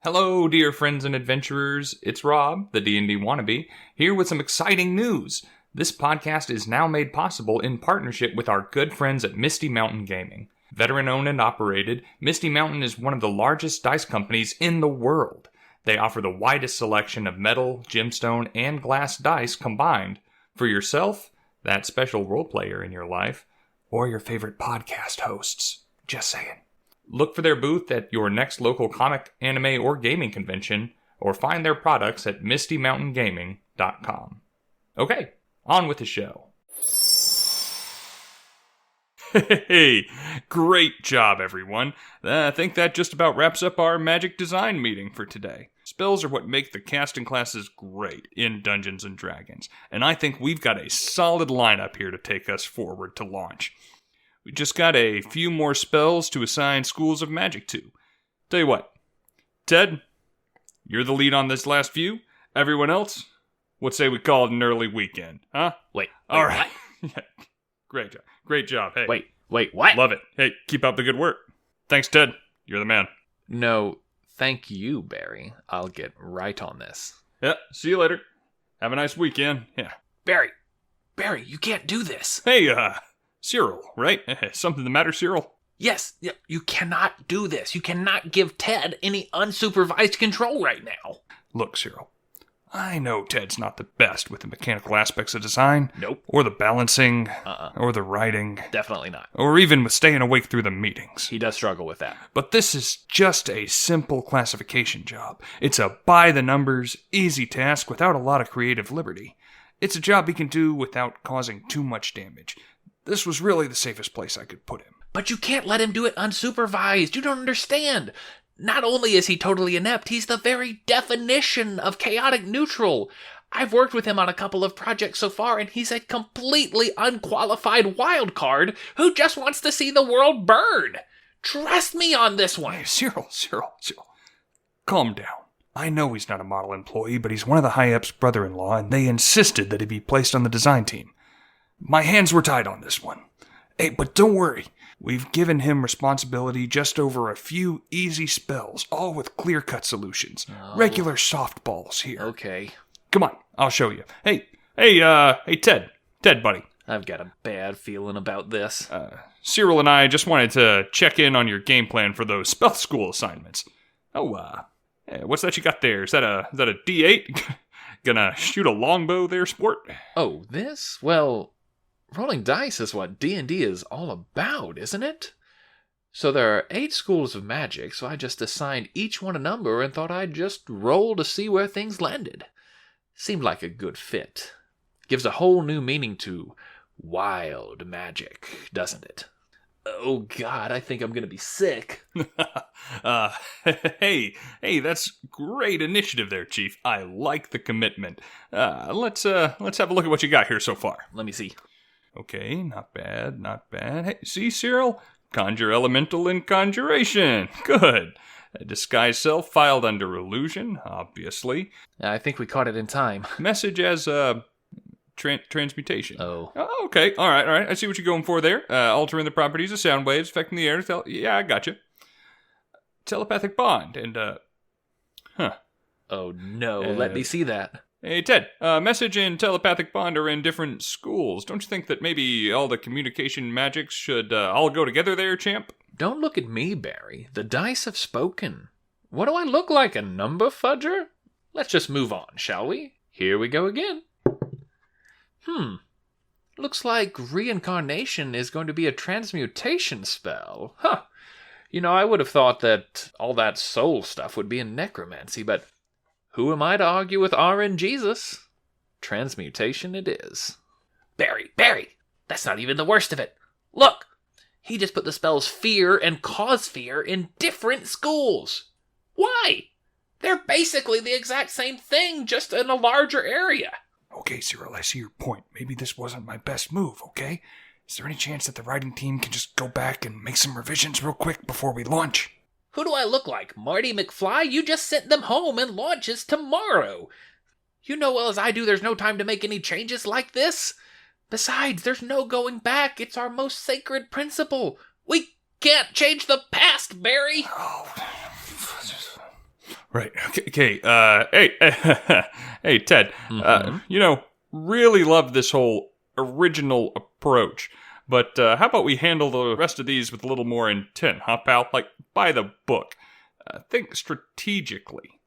Hello, dear friends and adventurers. It's Rob, the D&D wannabe, here with some exciting news. This podcast is now made possible in partnership with our good friends at Misty Mountain Gaming. Veteran-owned and operated, Misty Mountain is one of the largest dice companies in the world. They offer the widest selection of metal, gemstone, and glass dice combined. For yourself, that special role player in your life, or your favorite podcast hosts. Just saying. Look for their booth at your next local comic, anime, or gaming convention, or find their products at mistymountaingaming.com. Okay, on with the show. Hey, great job, everyone. I think that just about wraps up our magic design meeting for today. Spells are what make the casting classes great in Dungeons & Dragons, and I think we've got a solid lineup here to take us forward to launch. We just got a few more spells to assign schools of magic to. Tell you what, Ted, you're the lead on this last few. Everyone else, what say we call it an early weekend, huh? Wait, all right. Great job. Hey. Wait, what? Love it. Hey, keep up the good work. Thanks, Ted. You're the man. No, thank you, Barry. I'll get right on this. Yeah, see you later. Have a nice weekend. Yeah. Barry, you can't do this. Hey, Cyril, right? Something the matter, Cyril? Yes, you cannot do this. You cannot give Ted any unsupervised control right now. Look, Cyril, I know Ted's not the best with the mechanical aspects of design. Nope. Or the balancing. Or the writing. Definitely not. Or even with staying awake through the meetings. He does struggle with that. But this is just a simple classification job. It's a by-the-numbers, easy task without a lot of creative liberty. It's a job he can do without causing too much damage. This was really the safest place I could put him. But you can't let him do it unsupervised. You don't understand. Not only is he totally inept, he's the very definition of chaotic neutral. I've worked with him on a couple of projects so far, and he's a completely unqualified wild card who just wants to see the world burn. Trust me on this one. Hey, Cyril. Calm down. I know he's not a model employee, but he's one of the high-ups' brother-in-law, and they insisted that he be placed on the design team. My hands were tied on this one. Hey, but don't worry. We've given him responsibility just over a few easy spells, all with clear-cut solutions. Oh. Regular softballs here. Okay. Come on, I'll show you. Hey, Ted. Ted, buddy. I've got a bad feeling about this. Cyril and I just wanted to check in on your game plan for those spell school assignments. What's that you got there? Is that a D8? Gonna shoot a longbow there, sport? Oh, this? Well, rolling dice is what D&D is all about, isn't it? So there are 8 schools of magic, so I just assigned each one a number and thought I'd just roll to see where things landed. Seemed like a good fit. Gives a whole new meaning to wild magic, doesn't it? Oh God, I think I'm gonna be sick. Hey, that's great initiative there, Chief. I like the commitment. Let's have a look at what you got here so far. Let me see. Okay, not bad. Hey, see, Cyril? Conjure elemental in conjuration. Good. Disguise self filed under illusion, obviously. I think we caught it in time. Message as, transmutation. Oh, okay. All right. I see what you're going for there. Altering the properties of sound waves, affecting the air. Yeah, I gotcha. Telepathic bond, and, Oh, no. Let me see that. Hey, Ted, message and telepathic bond are in different schools. Don't you think that maybe all the communication magics should all go together there, champ? Don't look at me, Barry. The dice have spoken. What do I look like, a number fudger? Let's just move on, shall we? Here we go again. Looks like reincarnation is going to be a transmutation spell. Huh. You know, I would have thought that all that soul stuff would be in necromancy, but who am I to argue with RNGesus? Transmutation it is. Barry, that's not even the worst of it. Look, he just put the spells fear and cause fear in different schools. Why? They're basically the exact same thing, just in a larger area. Okay, Cyril, I see your point. Maybe this wasn't my best move, okay? Is there any chance that the writing team can just go back and make some revisions real quick before we launch? Who do I look like, Marty McFly? You just sent them home and launch is tomorrow. You know well as I do there's no time to make any changes like this. Besides, there's no going back. It's our most sacred principle. We can't change the past, Barry. Oh, Right. Okay. Hey, Ted. Really love this whole original approach. But how about we handle the rest of these with a little more intent, huh, pal? Like, by the book. Think strategically.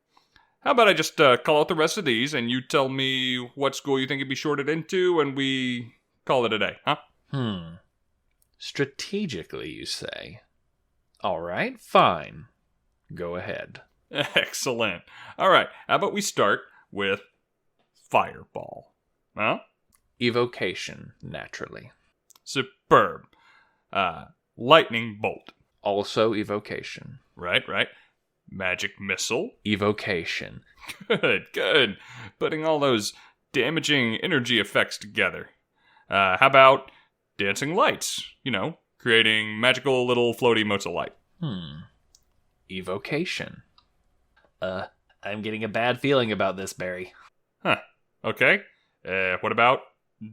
How about I just call out the rest of these, and you tell me what school you think it'd be shorted into, and we call it a day, huh? Strategically, you say? All right, fine. Go ahead. Excellent. All right, how about we start with Fireball? Huh? Evocation, naturally. Superb. Lightning Bolt. Also evocation. Right. Magic Missile. Evocation. Good. Putting all those damaging energy effects together. How about Dancing Lights? Creating magical little floaty motes of light. Evocation. I'm getting a bad feeling about this, Barry. Huh. Okay. What about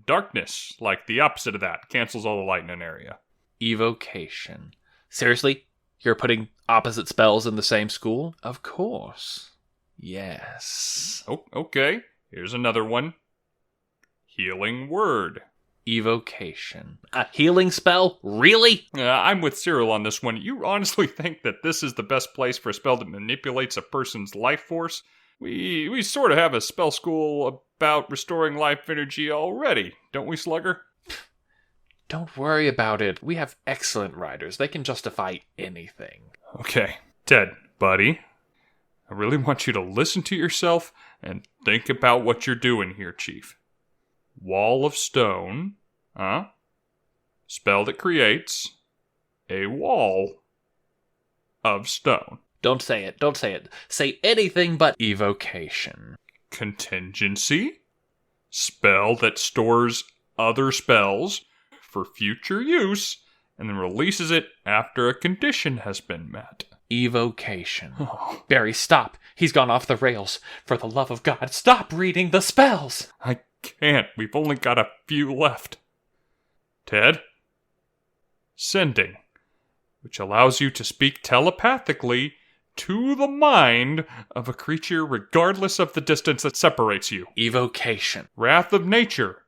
Darkness? Like the opposite of that. Cancels all the light in an area. Evocation. Seriously? You're putting opposite spells in the same school? Of course. Yes. Oh, okay. Here's another one. Healing Word. Evocation. A healing spell? Really? I'm with Cyril on this one. You honestly think that this is the best place for a spell that manipulates a person's life force? We sort of have a spell school about restoring life energy already, don't we, Slugger? Don't worry about it. We have excellent writers. They can justify anything. Okay. Ted, buddy, I really want you to listen to yourself and think about what you're doing here, Chief. Wall of Stone, huh? Spell that creates a wall of stone. Don't say it. Say anything but evocation. Contingency, spell that stores other spells for future use and then releases it after a condition has been met. Evocation. Oh. Barry, stop. He's gone off the rails. For the love of God, stop reading the spells. I can't. We've only got a few left. Ted? Sending, which allows you to speak telepathically to the mind of a creature regardless of the distance that separates you. Evocation. Wrath of Nature.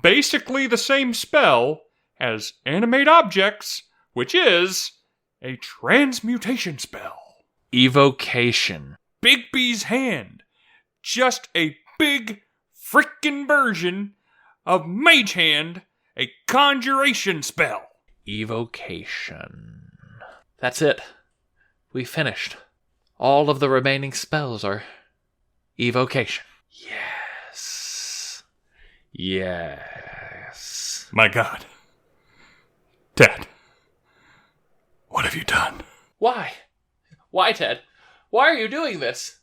Basically the same spell as Animate Objects, which is a transmutation spell. Evocation. Bigby's Hand. Just a big frickin' version of Mage Hand, a conjuration spell. Evocation. That's it. We finished. All of the remaining spells are evocation. Yes. My God. Dad. What have you done? Why? Why, Ted? Why are you doing this?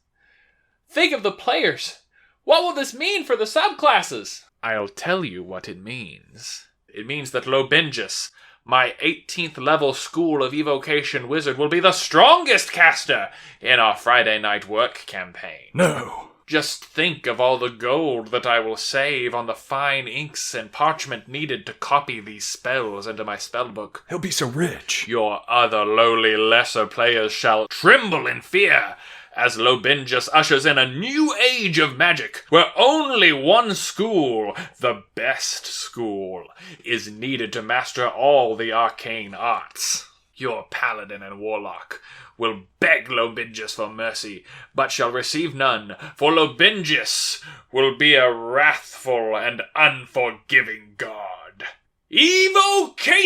Think of the players. What will this mean for the subclasses? I'll tell you what it means. It means that Lobingus, my 18th level School of Evocation wizard, will be the strongest caster in our Friday night work campaign. No. Just think of all the gold that I will save on the fine inks and parchment needed to copy these spells into my spellbook. He'll be so rich. Your other lowly lesser players shall tremble in fear as Lobingus ushers in a new age of magic, where only one school, the best school, is needed to master all the arcane arts. Your paladin and warlock will beg Lobingus for mercy, but shall receive none, for Lobingus will be a wrathful and unforgiving god. Evocation!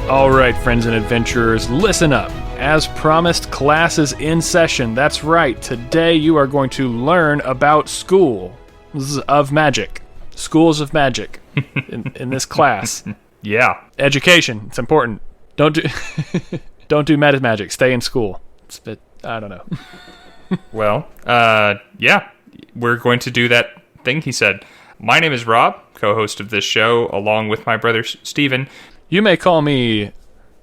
All right, friends and adventurers, listen up. As promised, class is in session. That's right. Today you are going to learn about schools of magic. Schools of magic in this class. Yeah. Education. It's important. Don't do meta magic. Stay in school. I don't know. Well, yeah, we're going to do that thing he said. My name is Rob, co-host of this show, along with my brother Steven. You may call me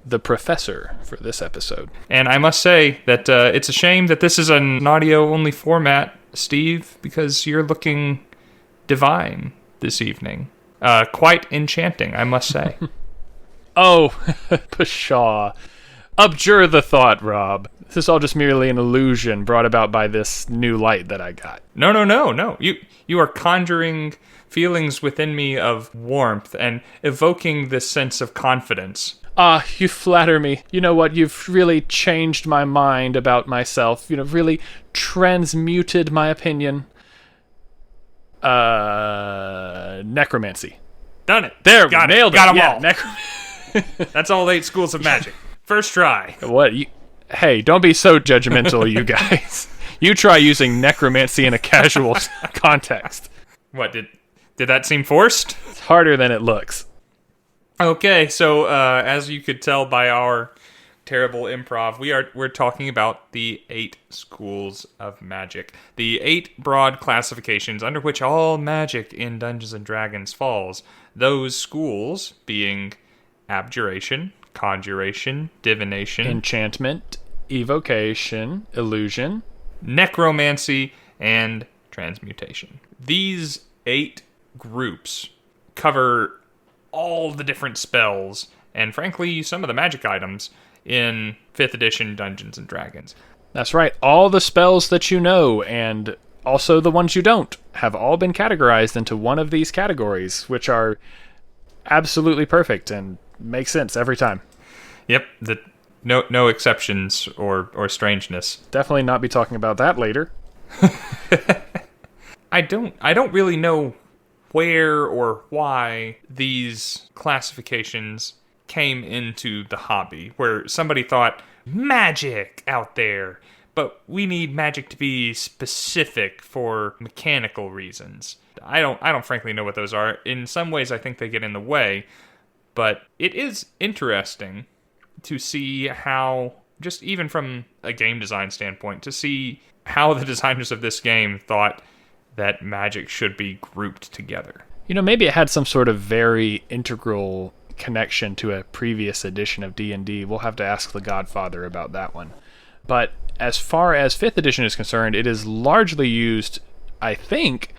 the professor for this episode. And I must say that it's a shame that this is an audio-only format, Steve, because you're looking divine this evening. Quite enchanting, I must say. Oh, pshaw. Abjure the thought, Rob. This is all just merely an illusion brought about by this new light that I got. No. You are conjuring feelings within me of warmth and evoking this sense of confidence. Ah, you flatter me. You know what? You've really changed my mind about myself. Really transmuted my opinion. Necromancy. Done it. There, got nailed it. Got them yeah, all. That's all 8 schools of magic. First try. What? Hey, don't be so judgmental, you guys. You try using necromancy in a casual context. What, did that seem forced? It's harder than it looks. Okay, so as you could tell by our terrible improv, we're talking about the 8 schools of magic. The 8 broad classifications under which all magic in Dungeons & Dragons falls. Those schools being abjuration, conjuration, divination, enchantment, evocation, illusion, necromancy, and transmutation. These 8 groups cover all the different spells and, frankly, some of the magic items in 5th edition Dungeons & Dragons. That's right. All the spells that you know, and also the ones you don't, have all been categorized into one of these categories, which are absolutely perfect and make sense every time. Yep, no exceptions or strangeness. Definitely not be talking about that later. I don't really know where or why these classifications came into the hobby, where somebody thought, magic out there, but we need magic to be specific for mechanical reasons. I don't frankly know what those are. In some ways I think they get in the way, but it is interesting to see how, just even from a game design standpoint, to see how the designers of this game thought that magic should be grouped together. Maybe it had some sort of very integral connection to a previous edition of D&D. We'll have to ask the Godfather about that one. But as far as 5th edition is concerned, it is largely used, I think,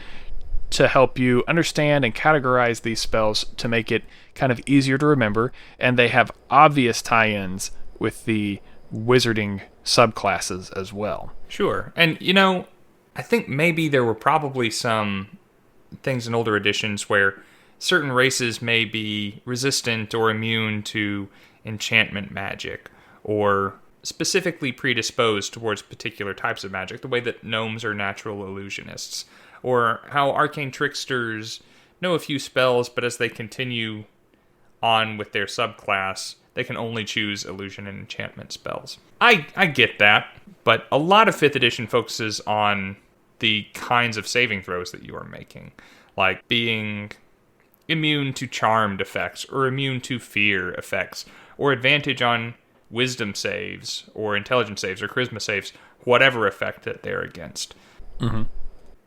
to help you understand and categorize these spells to make it kind of easier to remember, and they have obvious tie-ins with the wizarding subclasses as well. Sure. And, I think maybe there were probably some things in older editions where certain races may be resistant or immune to enchantment magic, or specifically predisposed towards particular types of magic, the way that gnomes are natural illusionists, or how arcane tricksters know a few spells, but as they continue on with their subclass, they can only choose illusion and enchantment spells. I get that, but a lot of 5th edition focuses on the kinds of saving throws that you are making, like being immune to charmed effects, or immune to fear effects, or advantage on wisdom saves, or intelligence saves, or charisma saves, whatever effect that they're against. Mm-hmm.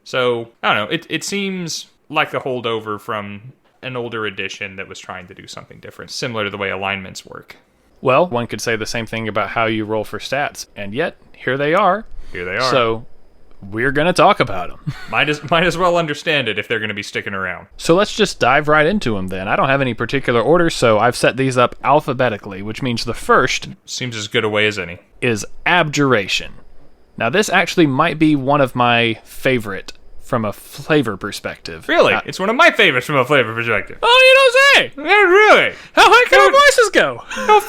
So, I don't know, it seems like a holdover from an older edition that was trying to do something different, similar to the way alignments work. Well, one could say the same thing about how you roll for stats, and yet, here they are. Here they are. So, we're going to talk about them. Might as well understand it if they're going to be sticking around. So let's just dive right into them then. I don't have any particular order, so I've set these up alphabetically, which means the first... Seems as good a way as any. ...is abjuration. Now, this actually might be one of my favorite from a flavor perspective. Really? It's one of my favorites from a flavor perspective. Oh, you don't say! Yeah, really? How high can our voices go? No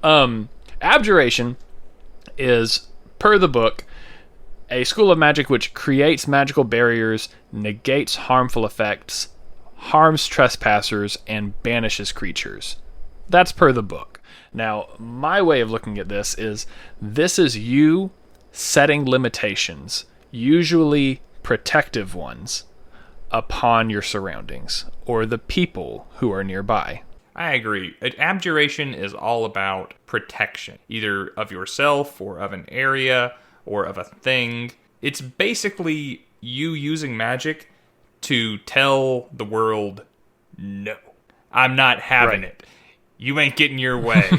fooling! Abjuration is, per the book, a school of magic which creates magical barriers, negates harmful effects, harms trespassers, and banishes creatures. That's per the book. Now, my way of looking at this is you setting limitations, usually protective ones, upon your surroundings, or the people who are nearby. I agree. Abjuration is all about protection, either of yourself or of an area or of a thing. It's basically you using magic to tell the world, no, I'm not having it. You ain't getting your way.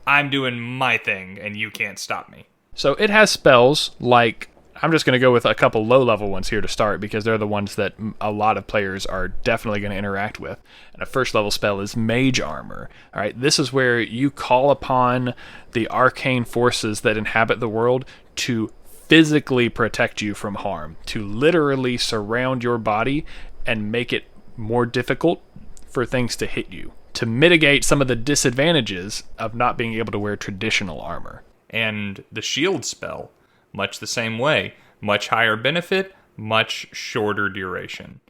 I'm doing my thing, and you can't stop me. So it has spells like, I'm just going to go with a couple low-level ones here to start because they're the ones that a lot of players are definitely going to interact with. And a first-level spell is Mage Armor. All right, this is where you call upon the arcane forces that inhabit the world to physically protect you from harm, to literally surround your body and make it more difficult for things to hit you, to mitigate some of the disadvantages of not being able to wear traditional armor. And the shield spell, much the same way. Much higher benefit, much shorter duration.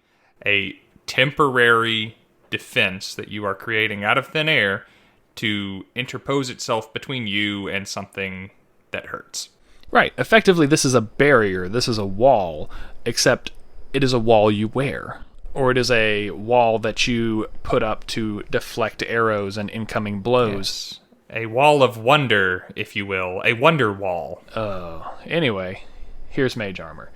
A temporary defense that you are creating out of thin air to interpose itself between you and something that hurts. Right. Effectively, this is a barrier. This is a wall, except it is a wall you wear. Or it is a wall that you put up to deflect arrows and incoming blows. Yes. A wall of wonder, if you will. A wonder wall. Anyway, here's Mage Armor.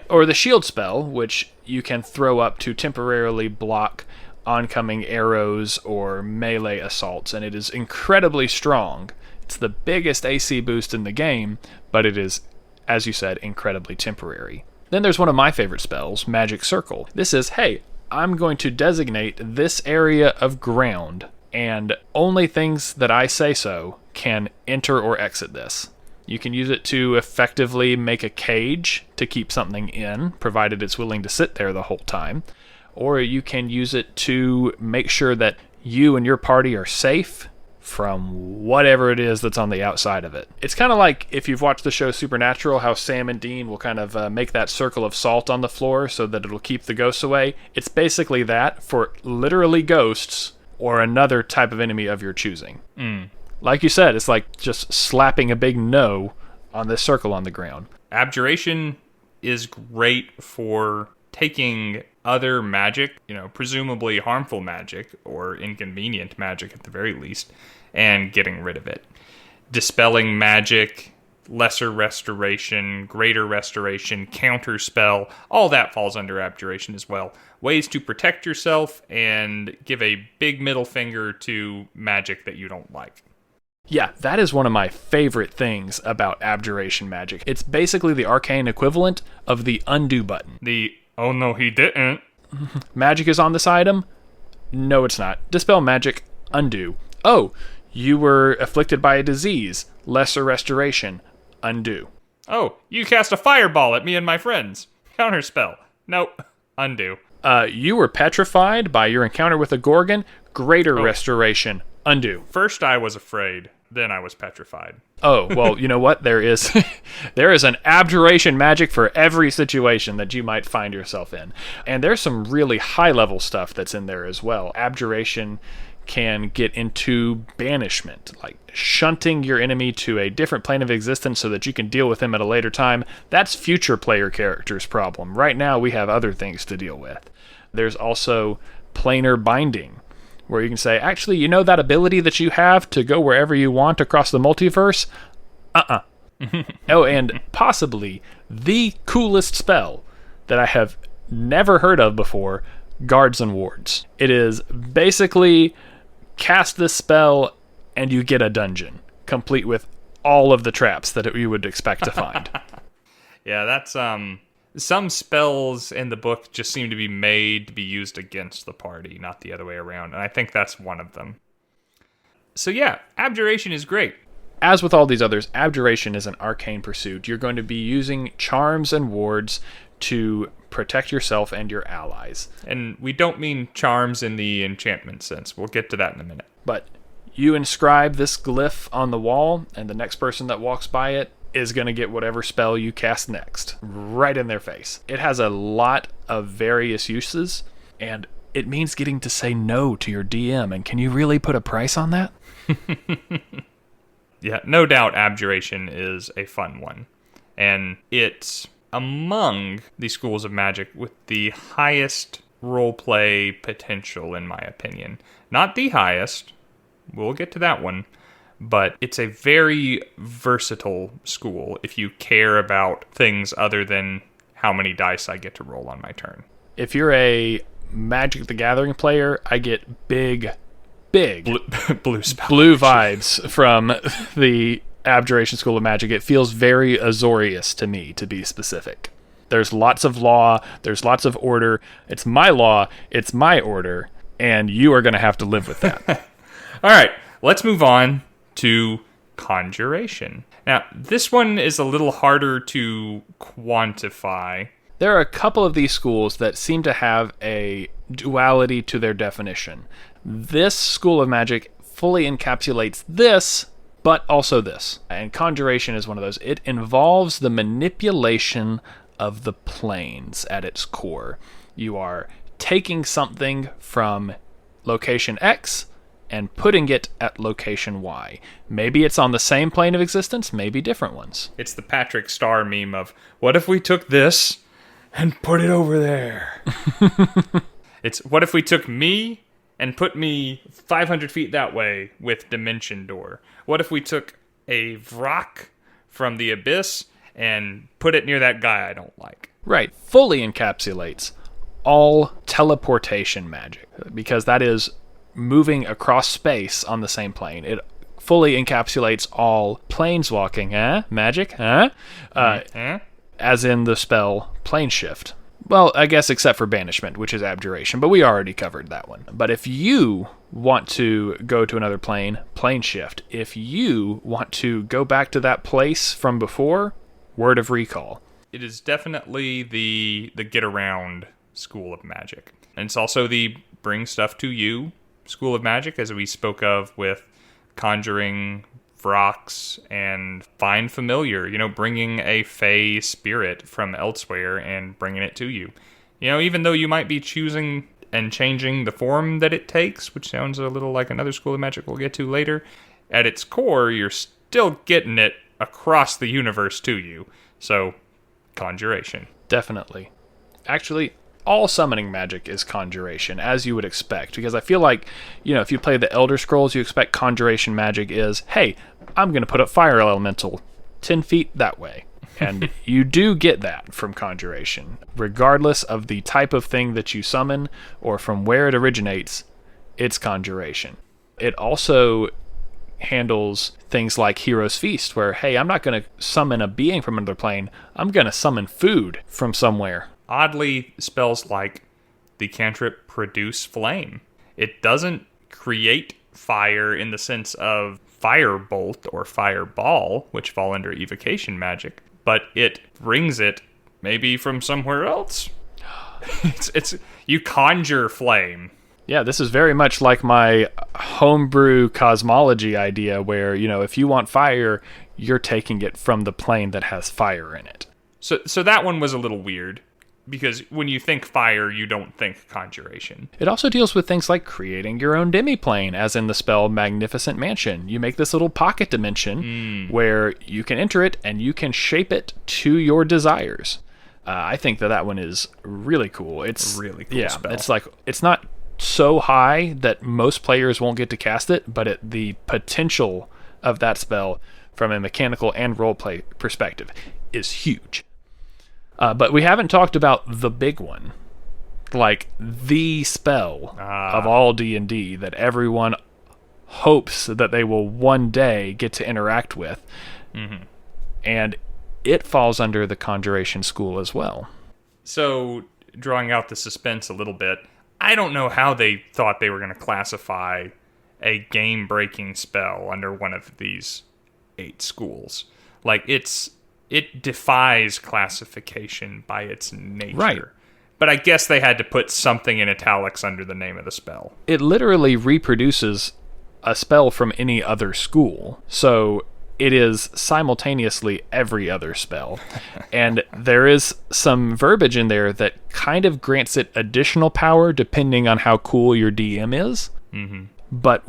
Or the shield spell, which you can throw up to temporarily block oncoming arrows or melee assaults, and it is incredibly strong. It's the biggest AC boost in the game, but it is, as you said, incredibly temporary. Then there's one of my favorite spells, Magic Circle. This is, hey, I'm going to designate this area of ground, and only things that I say so can enter or exit this. You can use it to effectively make a cage to keep something in, provided it's willing to sit there the whole time. Or you can use it to make sure that you and your party are safe from whatever it is that's on the outside of it. It's kind of like if you've watched the show Supernatural, how Sam and Dean will kind of make that circle of salt on the floor so that it'll keep the ghosts away. It's basically that for literally ghosts or another type of enemy of your choosing. Like you said, it's like just slapping a big no on this circle on the ground. Abjuration is great for taking other magic, presumably harmful magic or inconvenient magic at the very least, and getting rid of it. Dispelling magic, lesser restoration, greater restoration, counter spell, all that falls under abjuration as well. Ways to protect yourself and give a big middle finger to magic that you don't like. Yeah, that is one of my favorite things about abjuration magic. It's basically the arcane equivalent of the undo button. Oh no, he didn't. Magic is on this item? No, it's not. Dispel magic, undo. Oh, you were afflicted by a disease, lesser restoration, undo. Oh, you cast a fireball at me and my friends. Counterspell. Nope. Undo. You were petrified by your encounter with a Gorgon, greater restoration, undo. First I was afraid, then I was petrified. Oh, well, you know what? There is an abjuration magic for every situation that you might find yourself in. And there's some really high-level stuff that's in there as well. Abjuration can get into banishment, like shunting your enemy to a different plane of existence so that you can deal with them at a later time. That's future player characters' problem. Right now, we have other things to deal with. There's also planar binding, where you can say, actually, you know that ability that you have to go wherever you want across the multiverse? Oh, and possibly the coolest spell that I have never heard of before, Guards and Wards. It is basically cast this spell and you get a dungeon, complete with all of the traps that you would expect to find. Yeah, that's, some spells in the book just seem to be made to be used against the party, not the other way around, and I think that's one of them. So yeah, abjuration is great. As with all these others, abjuration is an arcane pursuit. You're going to be using charms and wards to protect yourself and your allies. And we don't mean charms in the enchantment sense. We'll get to that in a minute. But you inscribe this glyph on the wall, and the next person that walks by it is going to get whatever spell you cast next, right in their face. It has a lot of various uses, and it means getting to say no to your DM, and can you really put a price on that? Yeah, no doubt abjuration is a fun one. And it's among the schools of magic with the highest roleplay potential, in my opinion. Not the highest. We'll get to that one. But it's a very versatile school if you care about things other than how many dice I get to roll on my turn. If you're a Magic the Gathering player, I get big blue vibes from the Abjuration School of Magic. It feels very Azorius to me, to be specific. There's lots of law, there's lots of order. It's my law, it's my order, and you are going to have to live with that. All right, let's move on to Conjuration. Now, this one is a little harder to quantify. There are a couple of these schools that seem to have a duality to their definition. This school of magic fully encapsulates this, but also this. And Conjuration is one of those. It involves the manipulation of the planes at its core. You are taking something from location X and putting it at location Y. Maybe it's on the same plane of existence, maybe different ones. It's the Patrick Star meme of, what if we took this and put it over there? It's, what if we took me and put me 500 feet that way with Dimension Door? What if we took a Vrock from the Abyss and put it near that guy I don't like? Right, fully encapsulates all teleportation magic, because that is moving across space on the same plane. It fully encapsulates all planeswalking, magic, as in the spell Plane Shift. Well, I guess except for Banishment, which is Abjuration, but we already covered that one. But if you want to go to another plane, Plane Shift. If you want to go back to that place from before, Word of Recall. It is definitely the get around school of magic. And it's also the bring stuff to you school of magic, as we spoke of with conjuring Vrocks and Find Familiar, bringing a fey spirit from elsewhere and bringing it to you. Even though you might be choosing and changing the form that it takes, which sounds a little like another school of magic we'll get to later, at its core, you're still getting it across the universe to you. So, Conjuration. Definitely. Actually, all summoning magic is Conjuration, as you would expect, because I feel like, if you play the Elder Scrolls, you expect Conjuration magic is, hey, I'm going to put a fire elemental 10 feet that way. And you do get that from Conjuration. Regardless of the type of thing that you summon or from where it originates, it's Conjuration. It also handles things like Hero's Feast, where, hey, I'm not going to summon a being from another plane, I'm going to summon food from somewhere. Oddly, spells like the cantrip Produce Flame. It doesn't create fire in the sense of Firebolt or Fireball, which fall under evocation magic, but it brings it maybe from somewhere else. It's you conjure flame. Yeah, this is very much like my homebrew cosmology idea where, if you want fire, you're taking it from the plane that has fire in it. So that one was a little weird, because when you think fire, you don't think Conjuration. It also deals with things like creating your own demiplane, as in the spell Magnificent Mansion. You make this little pocket dimension where you can enter it and you can shape it to your desires. I think that one is really cool. It's a really cool spell. It's not so high that most players won't get to cast it, but the potential of that spell from a mechanical and roleplay perspective is huge. But we haven't talked about the big one, like the spell of all D&D that everyone hopes that they will one day get to interact with. Mm-hmm. And it falls under the Conjuration school as well. So, drawing out the suspense a little bit, I don't know how they thought they were going to classify a game-breaking spell under one of these 8 schools. Like, it defies classification by its nature. Right. But I guess they had to put something in italics under the name of the spell. It literally reproduces a spell from any other school. So it is simultaneously every other spell. And there is some verbiage in there that kind of grants it additional power depending on how cool your DM is. Mm-hmm. But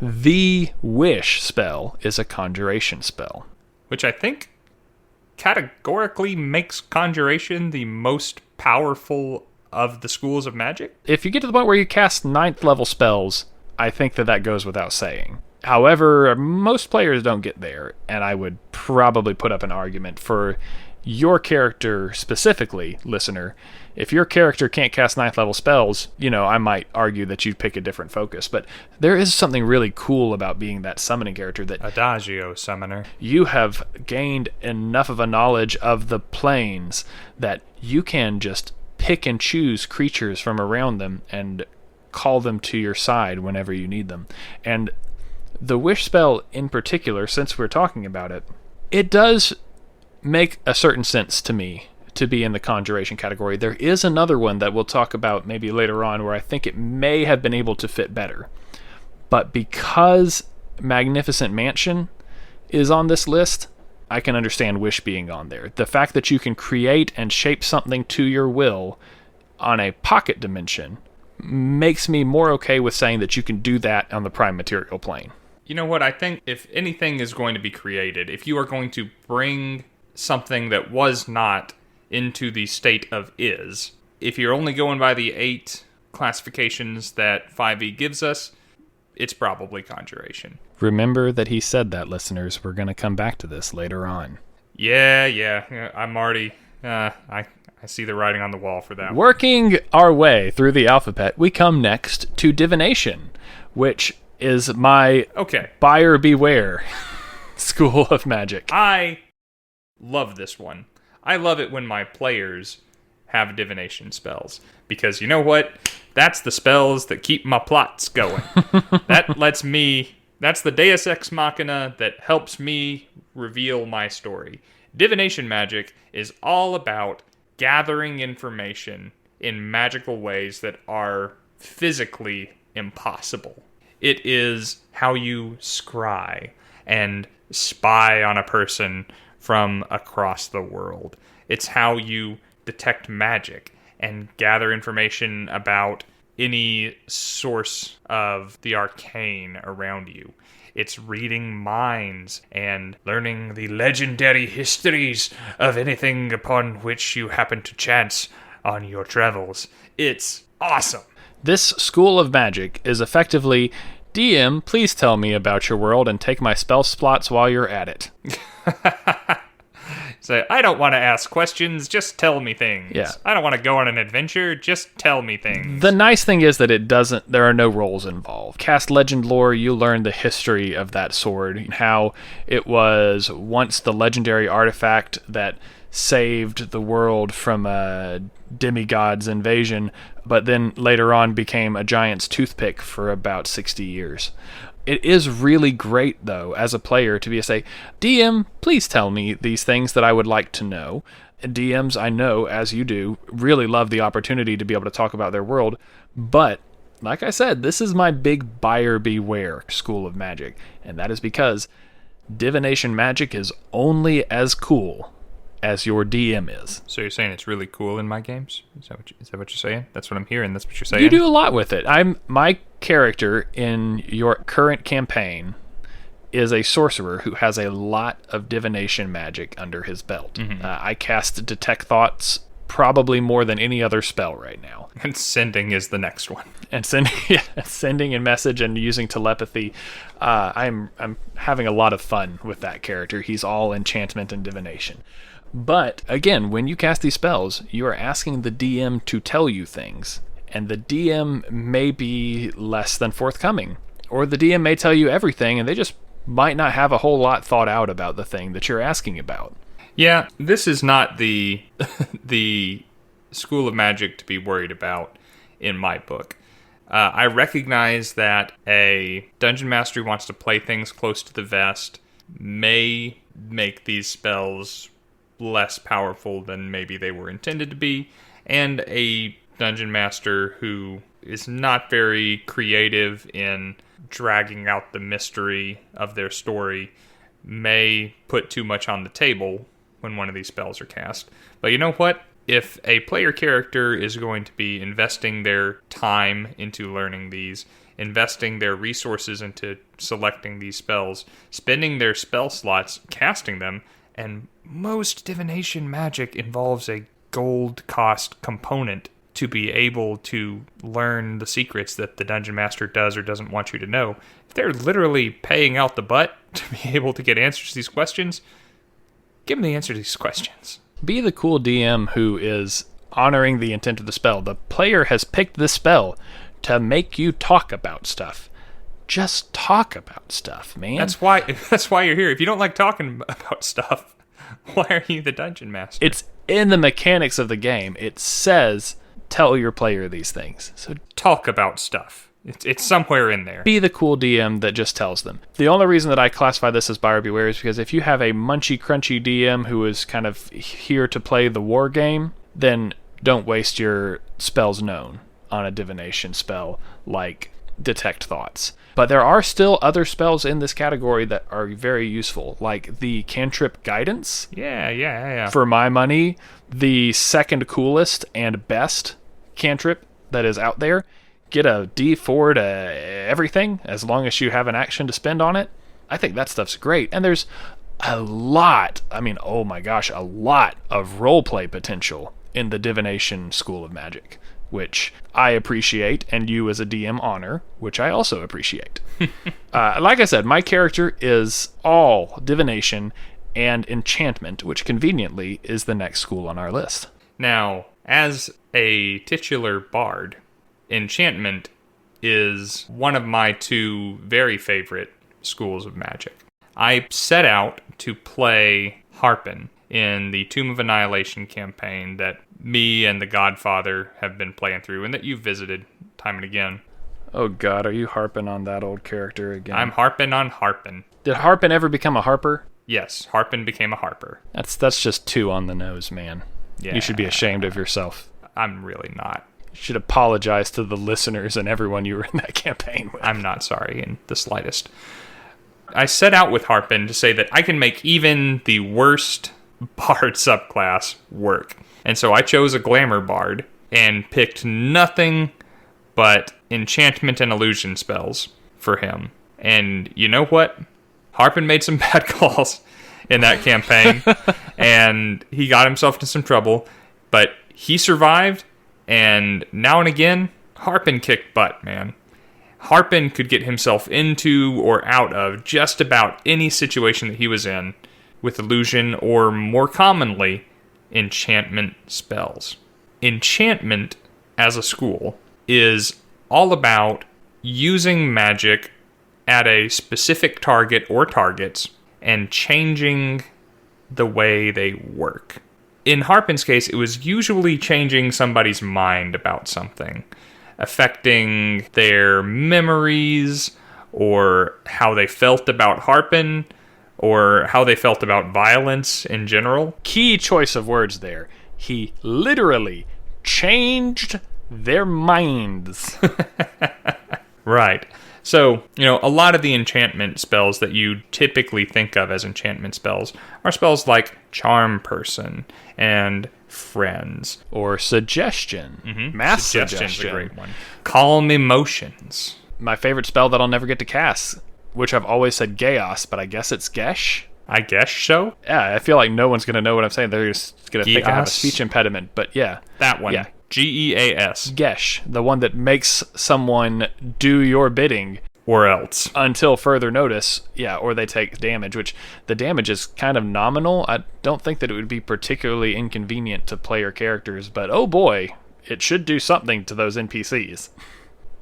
the Wish spell is a Conjuration spell. Which I think categorically makes Conjuration the most powerful of the schools of magic? If you get to the point where you cast 9th level spells, I think that goes without saying. However, most players don't get there, and I would probably put up an argument for your character specifically, listener. If your character can't cast 9th level spells, I might argue that you'd pick a different focus. But there is something really cool about being that summoning character that Adagio summoner. You have gained enough of a knowledge of the planes that you can just pick and choose creatures from around them and call them to your side whenever you need them. And the wish spell in particular, since we're talking about it, it does make a certain sense to me to be in the conjuration category. There is another one that we'll talk about maybe later on where I think it may have been able to fit better. But because Magnificent Mansion is on this list, I can understand Wish being on there. The fact that you can create and shape something to your will on a pocket dimension makes me more okay with saying that you can do that on the prime material plane. You know what? I think if anything is going to be created, if you are going to bring something that was not into the state of is, if you're only going by the 8 classifications that 5e gives us, it's probably conjuration. Remember that he said that, listeners. We're going to come back to this later on. Yeah. I'm already... I see the writing on the wall for that. Working our way through the alphabet, we come next to divination, which is my buyer beware school of magic. I love this one. I love it when my players have divination spells, because you know what? That's the spells that keep my plots going. That's the Deus Ex Machina that helps me reveal my story. Divination magic is all about gathering information in magical ways that are physically impossible. It is how you scry and spy on a person from across the world. It's how you detect magic and gather information about any source of the arcane around you. It's reading minds and learning the legendary histories of anything upon which you happen to chance on your travels. It's awesome. This school of magic is effectively, DM, please tell me about your world and take my spell slots while you're at it. So, I don't want to ask questions, just tell me things. Yeah. I don't want to go on an adventure, just tell me things. The nice thing is that there are no roles involved. Cast legend lore, you learn the history of that sword, how it was once the legendary artifact that saved the world from a demigod's invasion, but then later on became a giant's toothpick for about 60 years. It is really great, though, as a player to say, DM, please tell me these things that I would like to know. DMs, I know, as you do, really love the opportunity to be able to talk about their world. But, like I said, this is my big buyer beware school of magic. And that is because divination magic is only as cool as your DM is. So you're saying it's really cool in my games? Is that what you're saying? That's what I'm hearing. That's what you're saying? You do a lot with it. My character in your current campaign is a sorcerer who has a lot of divination magic under his belt. Mm-hmm. I cast Detect Thoughts probably more than any other spell right now. And Sending is the next one. And sending a message and using telepathy. I'm having a lot of fun with that character. He's all enchantment and divination. But, again, when you cast these spells, you are asking the DM to tell you things. And the DM may be less than forthcoming. Or the DM may tell you everything, and they just might not have a whole lot thought out about the thing that you're asking about. Yeah, this is not the school of magic to be worried about in my book. I recognize that a dungeon master who wants to play things close to the vest may make these spells less powerful than maybe they were intended to be, and a dungeon master who is not very creative in dragging out the mystery of their story may put too much on the table when one of these spells are cast. But you know what? If a player character is going to be investing their time into learning these, investing their resources into selecting these spells, spending their spell slots casting them, and most divination magic involves a gold cost component to be able to learn the secrets that the Dungeon Master does or doesn't want you to know, if they're literally paying out the butt to be able to get answers to these questions, give them the answer to these questions. Be the cool DM who is honoring the intent of the spell. The player has picked this spell to make you talk about stuff. Just talk about stuff, man. That's why you're here. If you don't like talking about stuff, why are you the Dungeon Master? It's in the mechanics of the game. It says, tell your player these things. So talk about stuff. It's somewhere in there. Be the cool DM that just tells them. The only reason that I classify this as buyer beware is because if you have a munchy, crunchy DM who is kind of here to play the war game, then don't waste your spells known on a divination spell like Detect Thoughts. But there are still other spells in this category that are very useful, like the Cantrip Guidance. Yeah. For my money, the second coolest and best cantrip that is out there. Get a D4 to everything, as long as you have an action to spend on it. I think that stuff's great. And there's a lot of roleplay potential in the divination school of magic, which I appreciate, and you as a DM honor, which I also appreciate. Like I said, my character is all divination and enchantment, which conveniently is the next school on our list. Now, as a titular bard, enchantment is one of my two very favorite schools of magic. I set out to play Harpin in the Tomb of Annihilation campaign that me and the Godfather have been playing through and that you've visited time and again. Oh God, are you harping on that old character again? I'm harping on Harpin. Did Harpin ever become a harper? Yes, Harpin became a harper. That's just too on the nose, man. Yeah. You should be ashamed of yourself. I'm really not. You should apologize to the listeners and everyone you were in that campaign with. I'm not sorry in the slightest. I set out with Harpin to say that I can make even the worst bard subclass work. And so I chose a glamour bard and picked nothing but enchantment and illusion spells for him. And you know what? Harpin made some bad calls in that campaign, and he got himself into some trouble, but he survived, and now and again, Harpin kicked butt, man. Harpin could get himself into or out of just about any situation that he was in with illusion, or more commonly, enchantment spells. Enchantment, as a school, is all about using magic at a specific target or targets and changing the way they work. In Harpin's case, it was usually changing somebody's mind about something, affecting their memories, or how they felt about Harpin, or how they felt about violence in general. Key choice of words there. He literally changed their minds. Right. So, a lot of the enchantment spells that you typically think of as enchantment spells are spells like Charm Person and Friends. Or Suggestion. Mm-hmm. Mass Suggestion's Suggestion. a great one. Calm Emotions. My favorite spell that I'll never get to cast, which I've always said Chaos, but I guess it's Gesh. I guess so. Yeah, I feel like no one's going to know what I'm saying. They're just going to think I have a Geas. speech impediment, but yeah. That one. Yeah. Geas. Gesh, the one that makes someone do your bidding. Or else. Until further notice, yeah, or they take damage, which the damage is kind of nominal. I don't think that it would be particularly inconvenient to player characters, but oh boy, it should do something to those NPCs.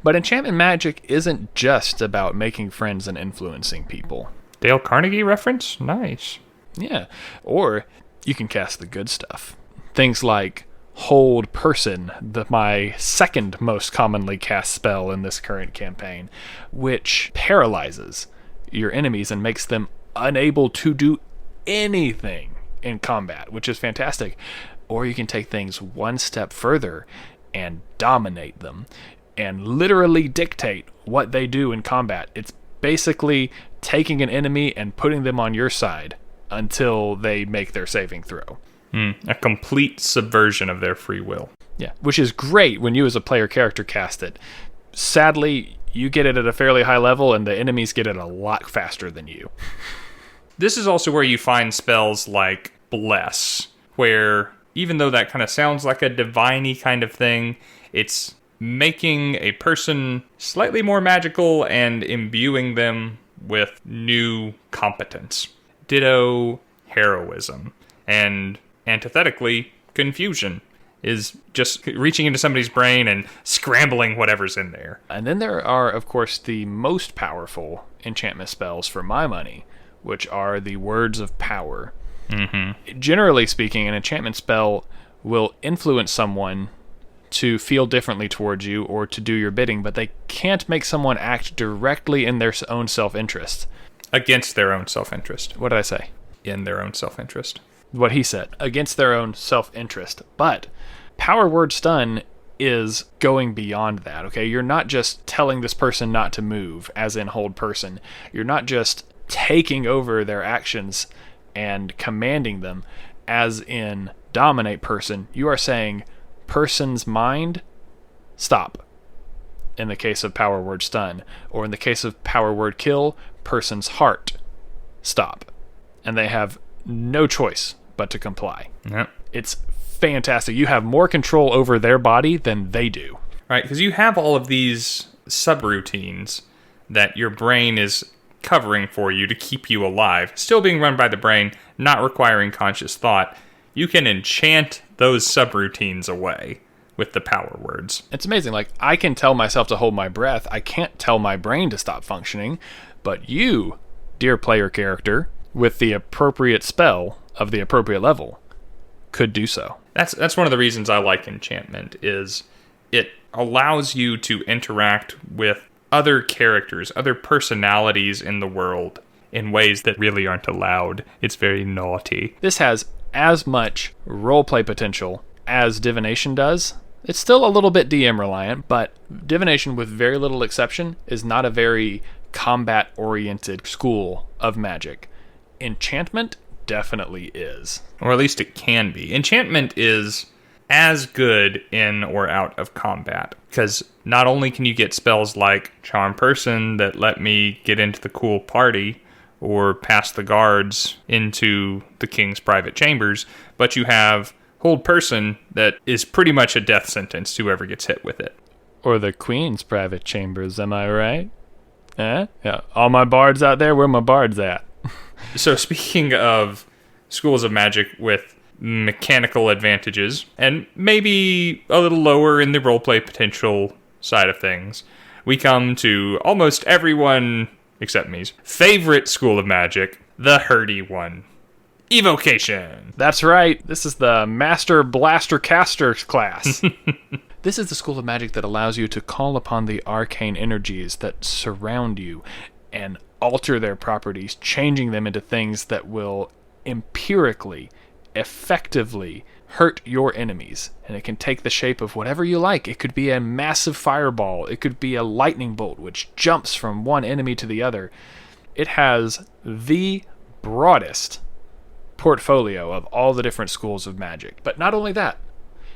But enchantment magic isn't just about making friends and influencing people. Dale Carnegie reference? Nice. Yeah, or you can cast the good stuff. Things like Hold Person, my second most commonly cast spell in this current campaign, which paralyzes your enemies and makes them unable to do anything in combat, which is fantastic. Or you can take things one step further and dominate them and literally dictate what they do in combat. It's basically taking an enemy and putting them on your side until they make their saving throw. A complete subversion of their free will. Yeah, which is great when you as a player character cast it. Sadly, you get it at a fairly high level and the enemies get it a lot faster than you. This is also where you find spells like Bless, where even though that kind of sounds like a divine-y kind of thing, it's making a person slightly more magical and imbuing them with new competence. Ditto heroism. And antithetically, confusion is just reaching into somebody's brain and scrambling whatever's in there. And then there are, of course, the most powerful enchantment spells for my money, which are the Words of Power. Mm-hmm. Generally speaking, an enchantment spell will influence someone to feel differently towards you or to do your bidding, but they can't make someone act directly in their own self-interest. Against their own self-interest. What did I say? In their own self-interest. What he said. Against their own self-interest. But Power Word Stun is going beyond that, okay? You're not just telling this person not to move, as in hold person. You're not just taking over their actions and commanding them, as in dominate person. You are saying person's mind, stop. In the case of Power Word Stun. Or in the case of Power Word Kill, person's heart, stop. And they have no choice but to comply. Yep. It's fantastic. You have more control over their body than they do. Right, because you have all of these subroutines that your brain is covering for you to keep you alive, still being run by the brain, not requiring conscious thought. You can enchant those subroutines away with the power words. It's amazing. Like, I can tell myself to hold my breath. I can't tell my brain to stop functioning. But you, dear player character, with the appropriate spell of the appropriate level, could do so. That's one of the reasons I like enchantment, is it allows you to interact with other characters, other personalities in the world in ways that really aren't allowed. It's very naughty. This has as much roleplay potential as divination does. It's still a little bit DM reliant, but divination, with very little exception, is not a very combat-oriented school of magic. Enchantment definitely is. Or at least it can be. Enchantment is as good in or out of combat, because not only can you get spells like Charm Person that let me get into the cool party or pass the guards into the king's private chambers, but you have Hold Person that is pretty much a death sentence to whoever gets hit with it. Or the queen's private chambers, am I right? Yeah. All my bards out there, where my bards at? So speaking of schools of magic with mechanical advantages, and maybe a little lower in the roleplay potential side of things, we come to almost everyone, except me's, favorite school of magic, the herdy one. Evocation. That's right. This is the Master Blaster Caster class. This is the school of magic that allows you to call upon the arcane energies that surround you and alter their properties, changing them into things that will empirically, effectively hurt your enemies. And it can take the shape of whatever you like. It could be a massive fireball. It could be a lightning bolt which jumps from one enemy to the other. It has the broadest portfolio of all the different schools of magic. But not only that,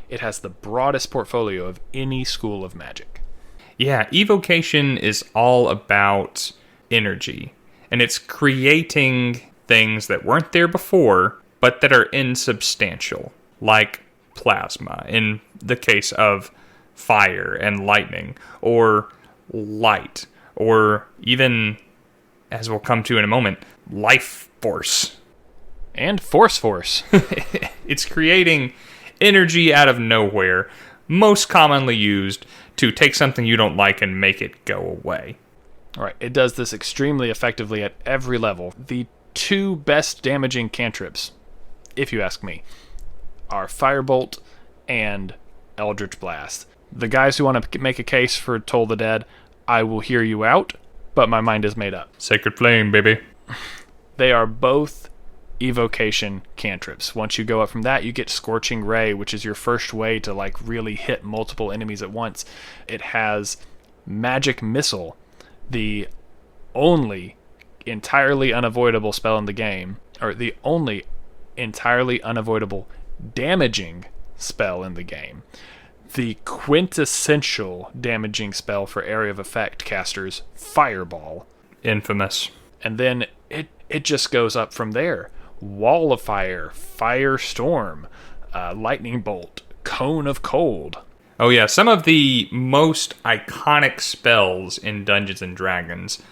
it has the broadest portfolio of any school of magic. Yeah, evocation is all about energy, and it's creating things that weren't there before, but that are insubstantial, like plasma, in the case of fire and lightning, or light, or even, as we'll come to in a moment, life force. And force. It's creating energy out of nowhere, most commonly used to take something you don't like and make it go away. All right, it does this extremely effectively at every level. The two best damaging cantrips, if you ask me, are Firebolt and Eldritch Blast. The guys who want to make a case for Toll the Dead, I will hear you out, but my mind is made up. Sacred Flame, baby. They are both evocation cantrips. Once you go up from that, you get Scorching Ray, which is your first way to really hit multiple enemies at once. It has Magic Missile, the only entirely unavoidable spell in the game, or the only entirely unavoidable damaging spell in the game. The quintessential damaging spell for area of effect casters, Fireball. Infamous. And then it just goes up from there. Wall of Fire, Firestorm, lightning bolt, cone of cold. Oh yeah, some of the most iconic spells in Dungeons & Dragons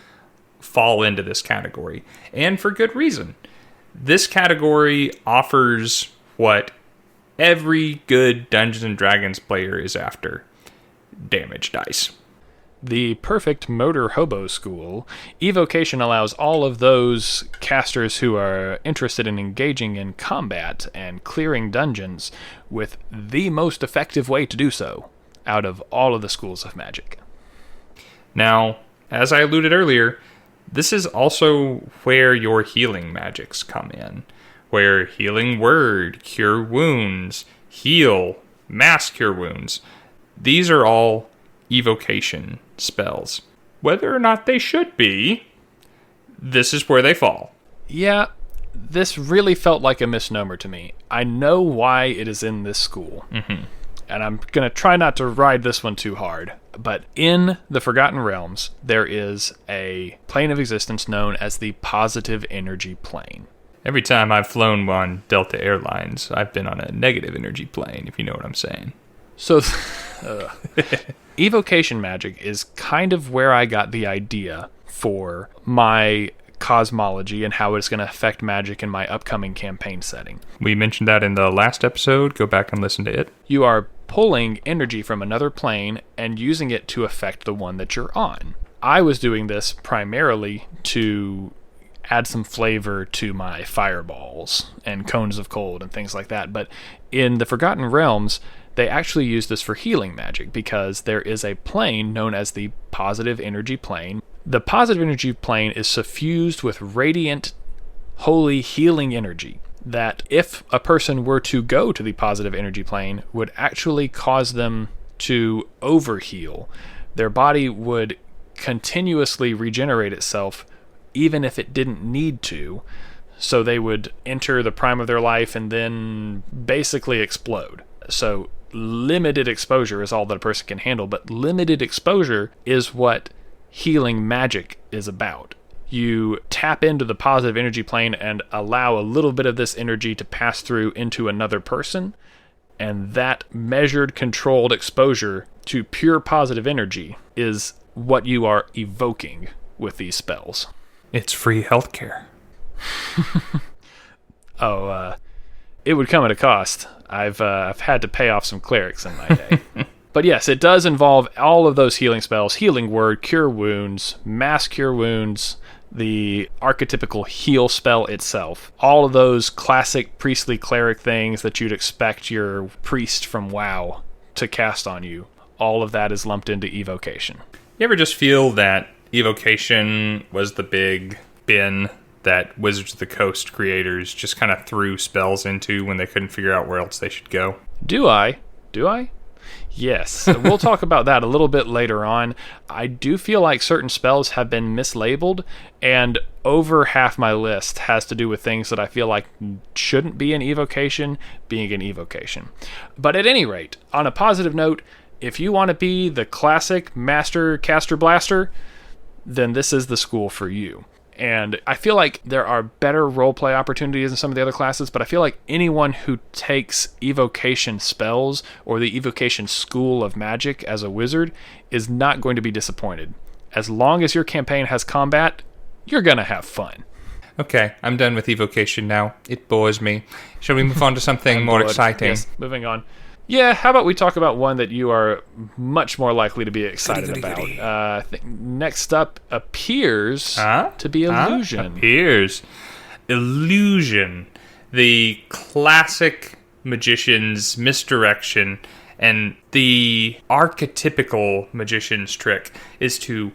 fall into this category, and for good reason. This category offers what every good Dungeons & Dragons player is after: damage dice. The perfect motor hobo school, Evocation allows all of those casters who are interested in engaging in combat and clearing dungeons with the most effective way to do so out of all of the schools of magic. Now, as I alluded earlier, this is also where your healing magics come in, where Healing Word, Cure Wounds, Heal, Mass Cure Wounds, these are all evocation spells. Whether or not they should be, this is where they fall. Yeah, this really felt like a misnomer to me. I know why it is in this school. Mm-hmm. And I'm going to try not to ride this one too hard. But in the Forgotten Realms, there is a plane of existence known as the positive energy plane. Every time I've flown on Delta Airlines, I've been on a negative energy plane, if you know what I'm saying. So, evocation magic is kind of where I got the idea for my cosmology and how it's going to affect magic in my upcoming campaign setting. We mentioned that in the last episode. Go back and listen to it. You are pulling energy from another plane and using it to affect the one that you're on. I was doing this primarily to add some flavor to my fireballs and cones of cold and things like that. But in the Forgotten Realms, they actually use this for healing magic because there is a plane known as the positive energy plane. The positive energy plane is suffused with radiant, holy healing energy that if a person were to go to the positive energy plane would actually cause them to overheal. Their body would continuously regenerate itself even if it didn't need to. So they would enter the prime of their life and then basically explode. So limited exposure is all that a person can handle, but limited exposure is what healing magic is about. You tap into the positive energy plane and allow a little bit of this energy to pass through into another person, and that measured, controlled exposure to pure positive energy is what you are evoking with these spells. It's free healthcare. It would come at a cost. I've had to pay off some clerics in my day. But yes, it does involve all of those healing spells: Healing Word, Cure Wounds, Mass Cure Wounds, the archetypical heal spell itself. All of those classic priestly cleric things that you'd expect your priest from WoW to cast on you. All of that is lumped into evocation. You ever just feel that evocation was the big bin that Wizards of the Coast creators just kind of threw spells into when they couldn't figure out where else they should go? Do I? Yes. We'll talk about that a little bit later on. I do feel like certain spells have been mislabeled, and over half my list has to do with things that I feel like shouldn't be an evocation being an evocation. But at any rate, on a positive note, if you want to be the classic master caster blaster, then this is the school for you. And I feel like there are better roleplay opportunities in some of the other classes, but I feel like anyone who takes evocation spells or the evocation school of magic as a wizard is not going to be disappointed. As long as your campaign has combat, you're going to have fun. Okay, I'm done with evocation now. It bores me. Shall we move on to something more exciting? Yes, moving on. Yeah, how about we talk about one that you are much more likely to be excited about? I think next up appears to be Illusion. Illusion. The classic magician's misdirection, and the archetypical magician's trick is to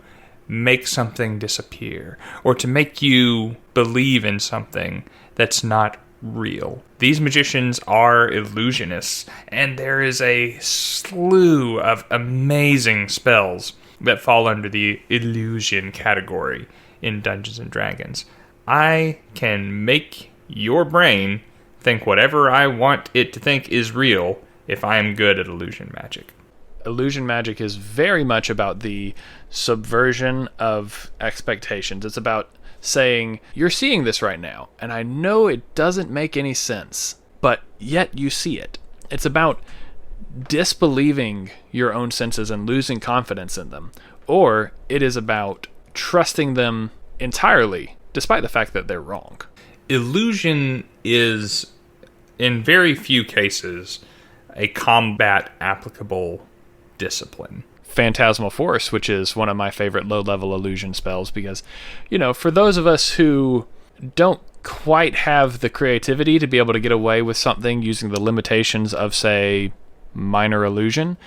make something disappear, or to make you believe in something that's not real. These magicians are illusionists, and there is a slew of amazing spells that fall under the illusion category in Dungeons & Dragons. I can make your brain think whatever I want it to think is real if I am good at illusion magic. Illusion magic is very much about the subversion of expectations. It's about saying, you're seeing this right now, and I know it doesn't make any sense, but yet you see it. It's about disbelieving your own senses and losing confidence in them, or it is about trusting them entirely, despite the fact that they're wrong. Illusion is, in very few cases, a combat applicable discipline. Phantasmal Force, which is one of my favorite low-level illusion spells, because, for those of us who don't quite have the creativity to be able to get away with something using the limitations of, say, minor illusion,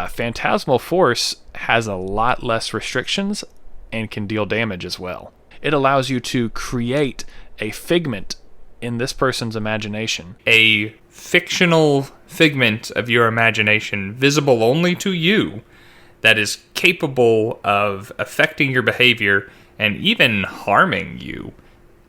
Phantasmal Force has a lot less restrictions and can deal damage as well. It allows you to create a figment in this person's imagination. A fictional figment of your imagination, visible only to you, that is capable of affecting your behavior and even harming you,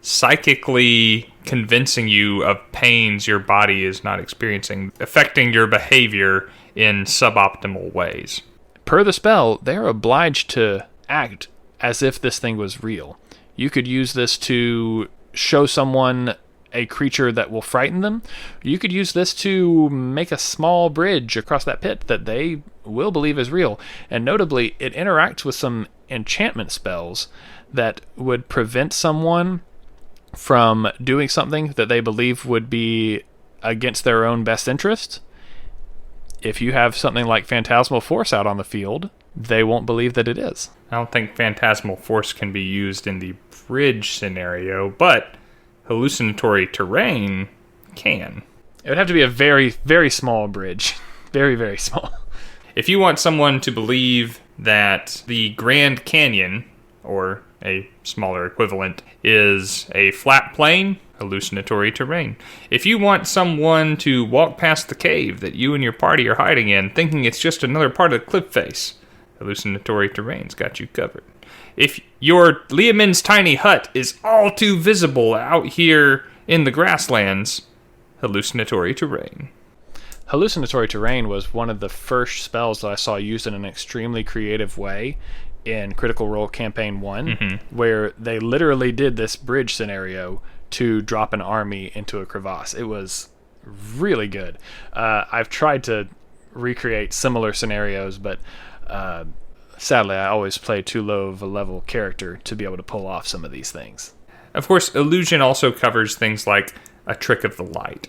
psychically convincing you of pains your body is not experiencing, affecting your behavior in suboptimal ways. Per the spell, they are obliged to act as if this thing was real. You could use this to show someone a creature that will frighten them. You could use this to make a small bridge across that pit that they will believe is real. And notably, it interacts with some enchantment spells that would prevent someone from doing something that they believe would be against their own best interest. If you have something like Phantasmal Force out on the field, they won't believe that it is. I don't think Phantasmal Force can be used in the bridge scenario, but hallucinatory terrain can. It would have to be a very, very small bridge. Very, very small. If you want someone to believe that the Grand Canyon, or a smaller equivalent, is a flat plain, hallucinatory terrain. If you want someone to walk past the cave that you and your party are hiding in, thinking it's just another part of the cliff face, hallucinatory terrain's got you covered. If your Liamin's tiny hut is all too visible out here in the grasslands, hallucinatory terrain. Hallucinatory terrain was one of the first spells that I saw used in an extremely creative way in Critical Role Campaign 1, where they literally did this bridge scenario to drop an army into a crevasse. It was really good. I've tried to recreate similar scenarios, but sadly I always play too low of a level character to be able to pull off some of these things. Of course, illusion also covers things like a trick of the light,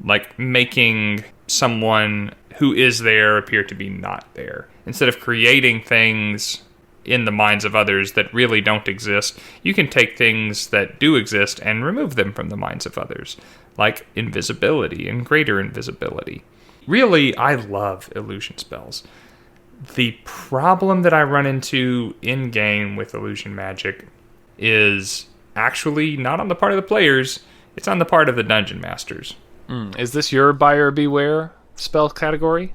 like making someone who is there appear to be not there. Instead of creating things in the minds of others that really don't exist, you can take things that do exist and remove them from the minds of others, like invisibility and greater invisibility. Really, I love illusion spells. The problem that I run into in-game with illusion magic is actually not on the part of the players, it's on the part of the dungeon masters. Is this your buyer beware spell category?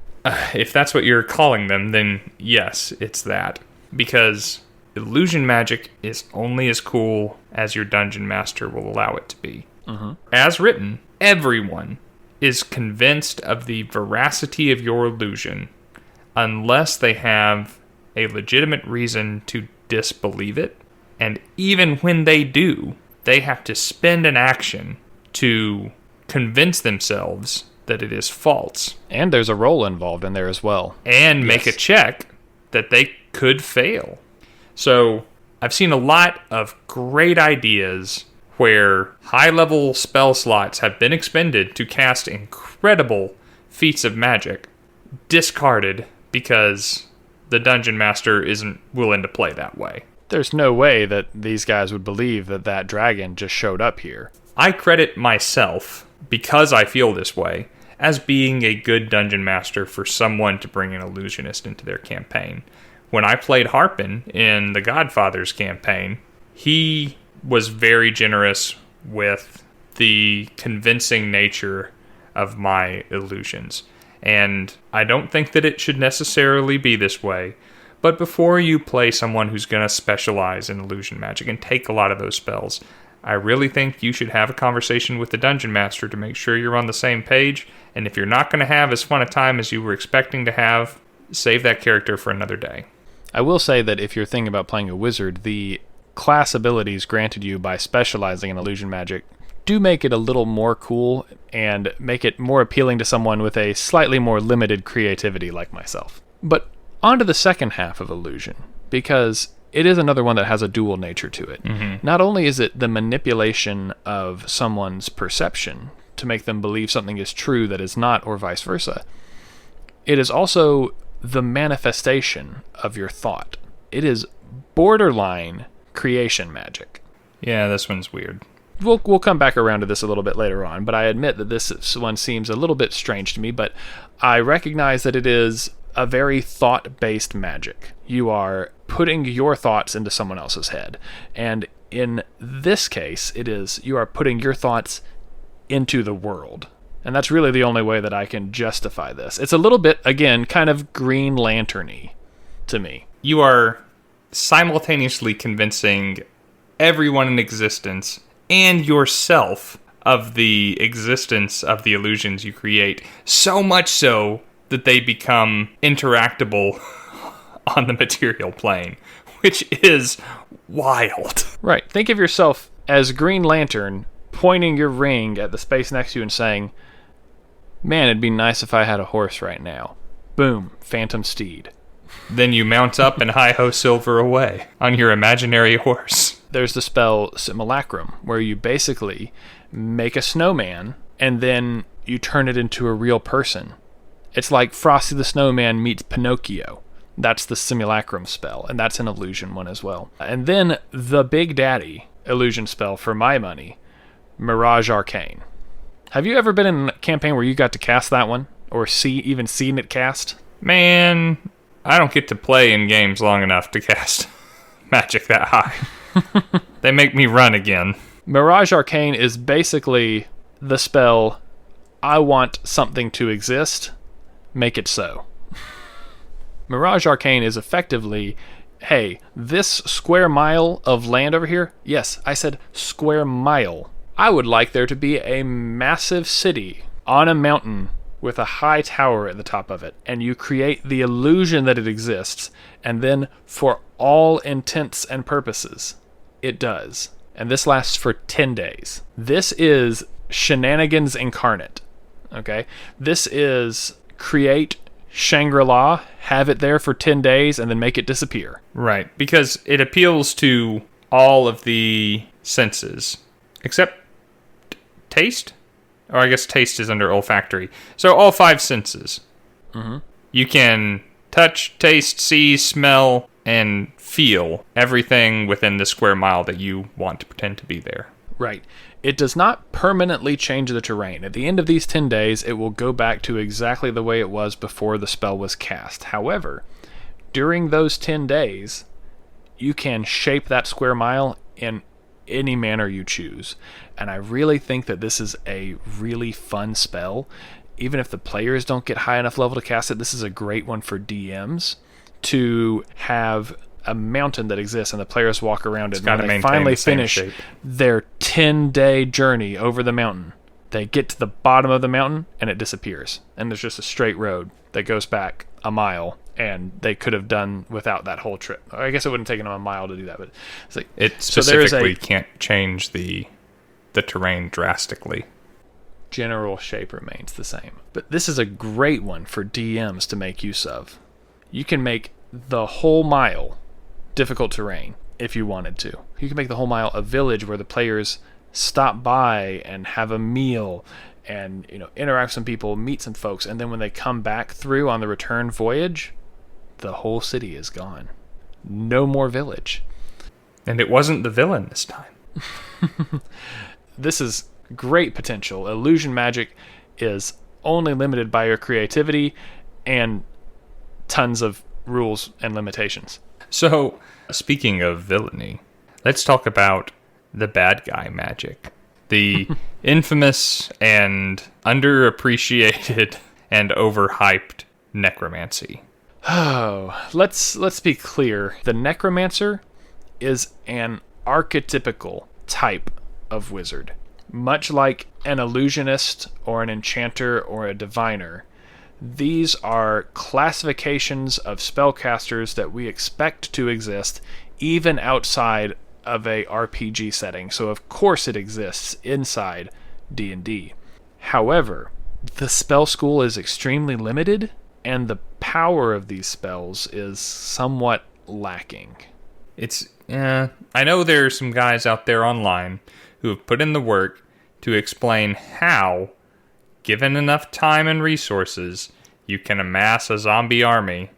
If that's what you're calling them, then yes, it's that. Because illusion magic is only as cool as your dungeon master will allow it to be. As written, everyone is convinced of the veracity of your illusion unless they have a legitimate reason to disbelieve it. And even when they do, they have to spend an action to convince themselves that it is false. And there's a roll involved in there as well. And make a check that they could fail. So I've seen a lot of great ideas where high-level spell slots have been expended to cast incredible feats of magic, discarded because the dungeon master isn't willing to play that way. There's no way that these guys would believe that that dragon just showed up here. I credit myself, because I feel this way, as being a good dungeon master for someone to bring an illusionist into their campaign. When I played Harpin in the Godfather's campaign, he was very generous with the convincing nature of my illusions. And I don't think that it should necessarily be this way, but before you play someone who's going to specialize in illusion magic and take a lot of those spells, I really think you should have a conversation with the dungeon master to make sure you're on the same page, and if you're not going to have as fun a time as you were expecting to have, save that character for another day. I will say that if you're thinking about playing a wizard, the class abilities granted you by specializing in illusion magic do make it a little more cool and make it more appealing to someone with a slightly more limited creativity like myself. But on to the second half of illusion, because it is another one that has a dual nature to it. Mm-hmm. Not only is it the manipulation of someone's perception to make them believe something is true that is not, or vice versa, it is also the manifestation of your thought. It is borderline creation magic. Yeah, this one's weird. We'll come back around to this a little bit later on, but I admit that this one seems a little bit strange to me, but I recognize that it is a very thought-based magic. You are putting your thoughts into someone else's head, and in this case, it is you are putting your thoughts into the world. And that's really the only way that I can justify this. It's a little bit, again, kind of Green Lantern-y to me. You are simultaneously convincing everyone in existence and yourself of the existence of the illusions you create, so much so that they become interactable on the material plane, which is wild. Right. Think of yourself as Green Lantern pointing your ring at the space next to you and saying, "Man, it'd be nice if I had a horse right now." Boom, phantom steed. Then you mount up and hi-ho silver away on your imaginary horse. There's the spell Simulacrum, where you basically make a snowman and then you turn it into a real person. It's like Frosty the Snowman meets Pinocchio. That's the Simulacrum spell, and that's an illusion one as well. And then the Big Daddy illusion spell, for my money, Mirage Arcane. Have you ever been in a campaign where you got to cast that one? Or even seen it cast? Man, I don't get to play in games long enough to cast magic that high. They make me run again. Mirage Arcane is basically the spell, I want something to exist, make it so. Mirage Arcane is effectively, hey, this square mile of land over here, yes, I said square mile. I would like there to be a massive city on a mountain with a high tower at the top of it, and you create the illusion that it exists, and then for all intents and purposes, it does. And this lasts for 10 days. This is shenanigans incarnate, okay? This is create Shangri-La, have it there for 10 days, and then make it disappear. Right, because it appeals to all of the senses, except taste? Or I guess taste is under olfactory. So all 5 senses. Mm-hmm. You can touch, taste, see, smell, and feel everything within the square mile that you want to pretend to be there. Right. It does not permanently change the terrain. At the end of these 10 days, it will go back to exactly the way it was before the spell was cast. However, during those 10 days, you can shape that square mile in any manner you choose. And I really think that this is a really fun spell. Even if the players don't get high enough level to cast it, this is a great one for DMs to have a mountain that exists and the players walk around it. And when they finally finish their 10-day journey over the mountain, they get to the bottom of the mountain and it disappears. And there's just a straight road that goes back a mile, and they could have done without that whole trip. I guess it wouldn't have taken them a mile to do that, but it's like it specifically can't change the terrain drastically. General shape remains the same. But this is a great one for DMs to make use of. You can make the whole mile difficult terrain if you wanted to. You can make the whole mile a village where the players stop by and have a meal and, interact with some people, meet some folks, and then when they come back through on the return voyage, the whole city is gone. No more village. And it wasn't the villain this time. This is great potential. Illusion magic is only limited by your creativity and tons of rules and limitations. So, speaking of villainy, let's talk about the bad guy magic. The infamous and underappreciated and overhyped necromancy. Oh, let's be clear. The necromancer is an archetypical type of wizard. Much like an illusionist or an enchanter or a diviner, these are classifications of spellcasters that we expect to exist even outside of a RPG setting, so of course it exists inside D&D. However, the spell school is extremely limited, and the power of these spells is somewhat lacking. I know there are some guys out there online who have put in the work to explain how, given enough time and resources, you can amass a zombie army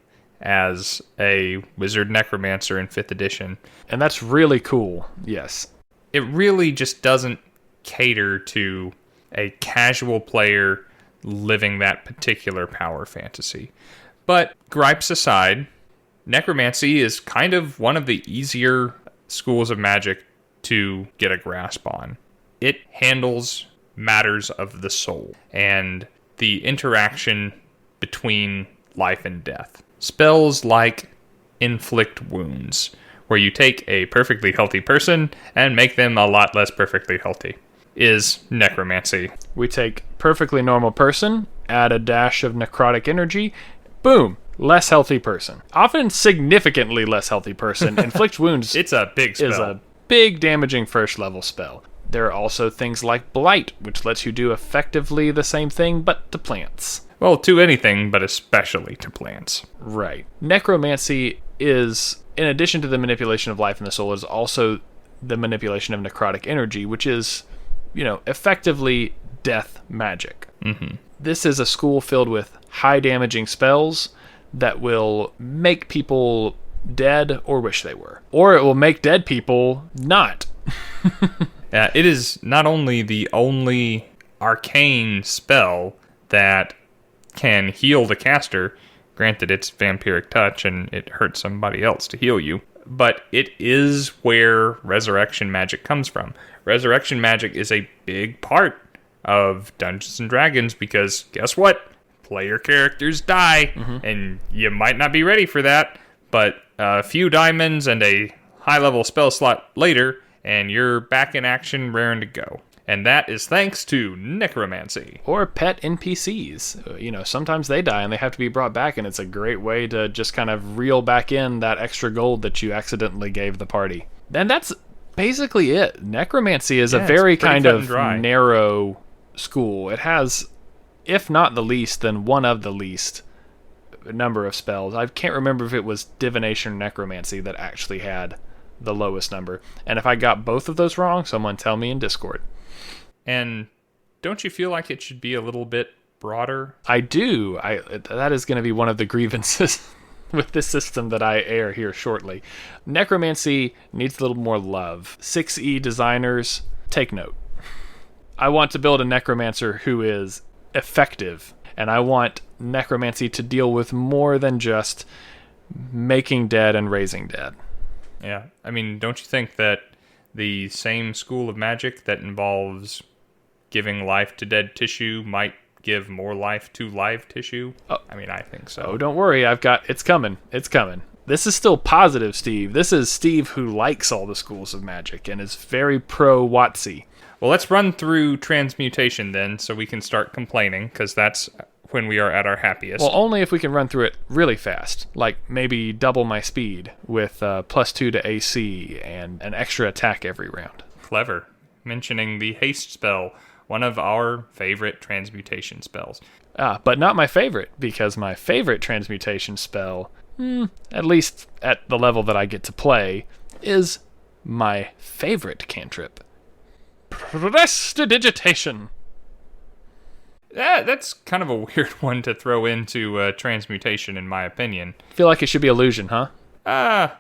as a wizard necromancer in 5th edition. And that's really cool, yes. It really just doesn't cater to a casual player living that particular power fantasy. But gripes aside, necromancy is kind of one of the easier schools of magic to get a grasp on. It handles matters of the soul and the interaction between life and death. Spells like inflict wounds, where you take a perfectly healthy person and make them a lot less perfectly healthy, is necromancy. We take perfectly normal person, add a dash of necrotic energy, boom, less healthy person. Often significantly less healthy person. Inflict wounds It's a big spell. is a big damaging first level spell. There are also things like Blight, which lets you do effectively the same thing, but to plants. Well, to anything, but especially to plants. Right. Necromancy is, in addition to the manipulation of life and the soul, is also the manipulation of necrotic energy, which is, effectively death magic. Mm-hmm. This is a school filled with high damaging spells that will make people dead or wish they were. Or it will make dead people not. It is not only the only arcane spell that can heal the caster, granted it's vampiric touch and it hurts somebody else to heal you, but it is where resurrection magic comes from. Resurrection magic is a big part of Dungeons & Dragons because, guess what? Player characters die, and you might not be ready for that, but a few diamonds and a high-level spell slot later, and you're back in action, raring to go. And that is thanks to necromancy. Or pet NPCs. Sometimes they die and they have to be brought back, and it's a great way to just kind of reel back in that extra gold that you accidentally gave the party. And that's basically it. Necromancy is a very kind of narrow school. It has, if not the least, then one of the least number of spells. I can't remember if it was divination or necromancy that actually had the lowest number. And if I got both of those wrong, someone tell me in Discord. And don't you feel like it should be a little bit broader? I do. That is going to be one of the grievances with this system that I air here shortly. Necromancy needs a little more love. 6E designers, take note. I want to build a necromancer who is effective, and I want necromancy to deal with more than just making dead and raising dead. Yeah, I mean, don't you think that the same school of magic that involves giving life to dead tissue might give more life to live tissue? Oh. I mean, I think so. Oh, don't worry. It's coming. It's coming. This is still positive, Steve. This is Steve who likes all the schools of magic and is very pro-WotC. Well, let's run through transmutation then so we can start complaining, because that's when we are at our happiest. Well, only if we can run through it really fast. Like maybe double my speed with +2 to AC and an extra attack every round. Clever. Mentioning the haste spell, one of our favorite transmutation spells. But not my favorite, because my favorite transmutation spell, at least at the level that I get to play, is my favorite cantrip. Prestidigitation. That's kind of a weird one to throw into transmutation, in my opinion. Feel like it should be illusion, huh?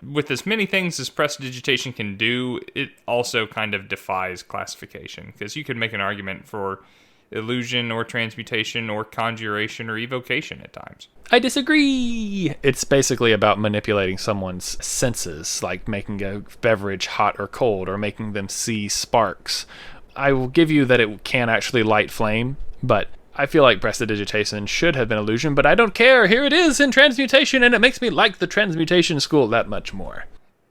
With as many things as prestidigitation can do, it also kind of defies classification, because you could make an argument for illusion or transmutation or conjuration or evocation at times. I disagree! It's basically about manipulating someone's senses, like making a beverage hot or cold, or making them see sparks. I will give you that it can actually light flame, but I feel like prestidigitation should have been illusion, but I don't care. Here it is in transmutation, and it makes me like the transmutation school that much more.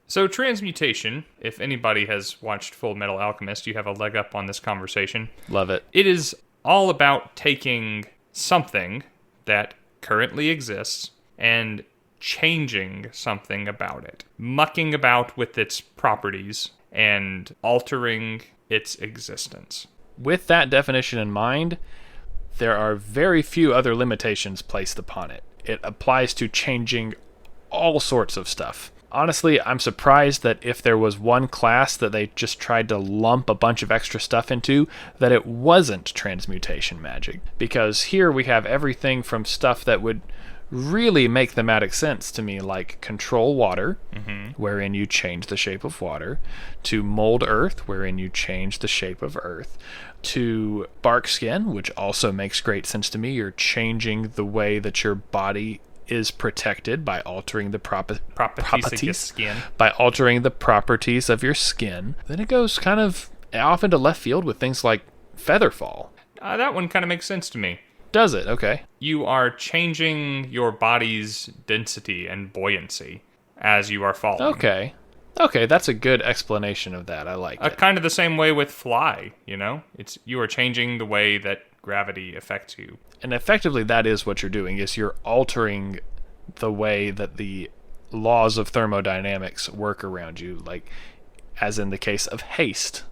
So transmutation, if anybody has watched Full Metal Alchemist, you have a leg up on this conversation. Love it. It is all about taking something that currently exists and changing something about it, mucking about with its properties and altering its existence. With that definition in mind, there are very few other limitations placed upon it. It applies to changing all sorts of stuff. Honestly, I'm surprised that if there was one class that they just tried to lump a bunch of extra stuff into, that it wasn't transmutation magic. Because here we have everything from stuff that would really make thematic sense to me, like control water, wherein you change the shape of water, to mold earth, wherein you change the shape of earth, to bark skin, which also makes great sense to me. You're changing the way that your body is protected by altering the properties skin. By altering the properties of your skin. Then it goes kind of off into left field with things like featherfall. That one kind of makes sense to me. Does it? Okay. You are changing your body's density and buoyancy as you are falling. Okay, that's a good explanation of that. I like it. Kind of the same way with fly, you are changing the way that gravity affects you. And effectively, that is what you're doing, is you're altering the way that the laws of thermodynamics work around you, like as in the case of haste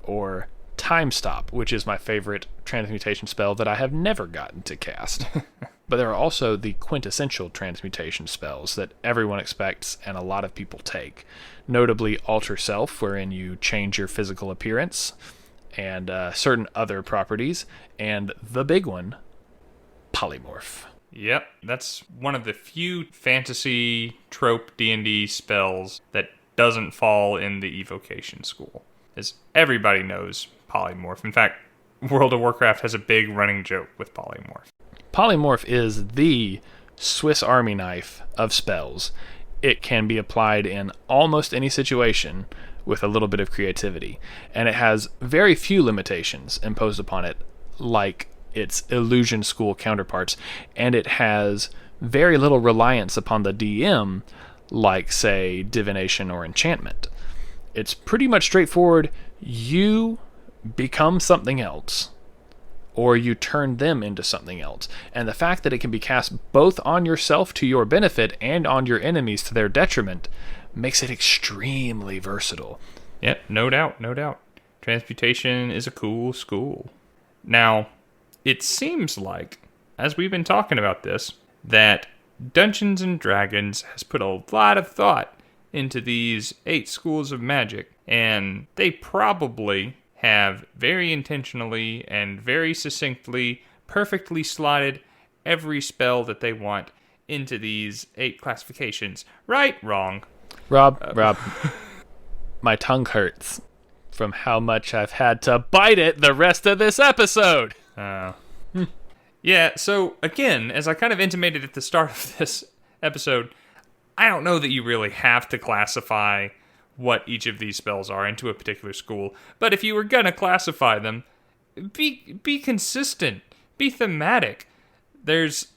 or time stop, which is my favorite transmutation spell that I have never gotten to cast. But there are also the quintessential transmutation spells that everyone expects and a lot of people take, notably Alter Self, wherein you change your physical appearance, and certain other properties, and the big one, Polymorph. Yep, that's one of the few fantasy trope D&D spells that doesn't fall in the evocation school, as everybody knows Polymorph. In fact, World of Warcraft has a big running joke with Polymorph. Polymorph is the Swiss Army knife of spells. It can be applied in almost any situation with a little bit of creativity, and it has very few limitations imposed upon it, like its illusion school counterparts, and it has very little reliance upon the DM, like, say, divination or enchantment. It's pretty much straightforward. You become something else, or you turn them into something else. And the fact that it can be cast both on yourself to your benefit and on your enemies to their detriment makes it extremely versatile. Yep, no doubt. Transmutation is a cool school. Now, it seems like, as we've been talking about this, that Dungeons & Dragons has put a lot of thought into these 8 schools of magic, and they probably have very intentionally and very succinctly, perfectly slotted every spell that they want into these 8 classifications. Right? Wrong. Rob, my tongue hurts from how much I've had to bite it the rest of this episode. Yeah, so again, as I kind of intimated at the start of this episode, I don't know that you really have to classify what each of these spells are into a particular school, but if you were gonna classify them, be consistent, be thematic. There's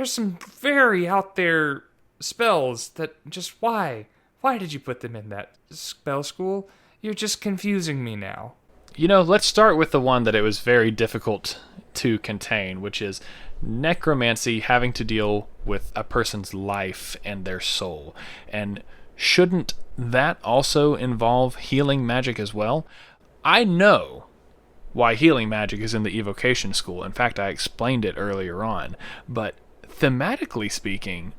some very out there spells that just why did you put them in that spell school? You're just confusing me now. Let's start with the one that it was very difficult to contain, which is necromancy, having to deal with a person's life and their soul. And shouldn't that also involve healing magic as well? I know why healing magic is in the evocation school. In fact, I explained it earlier on. But thematically speaking,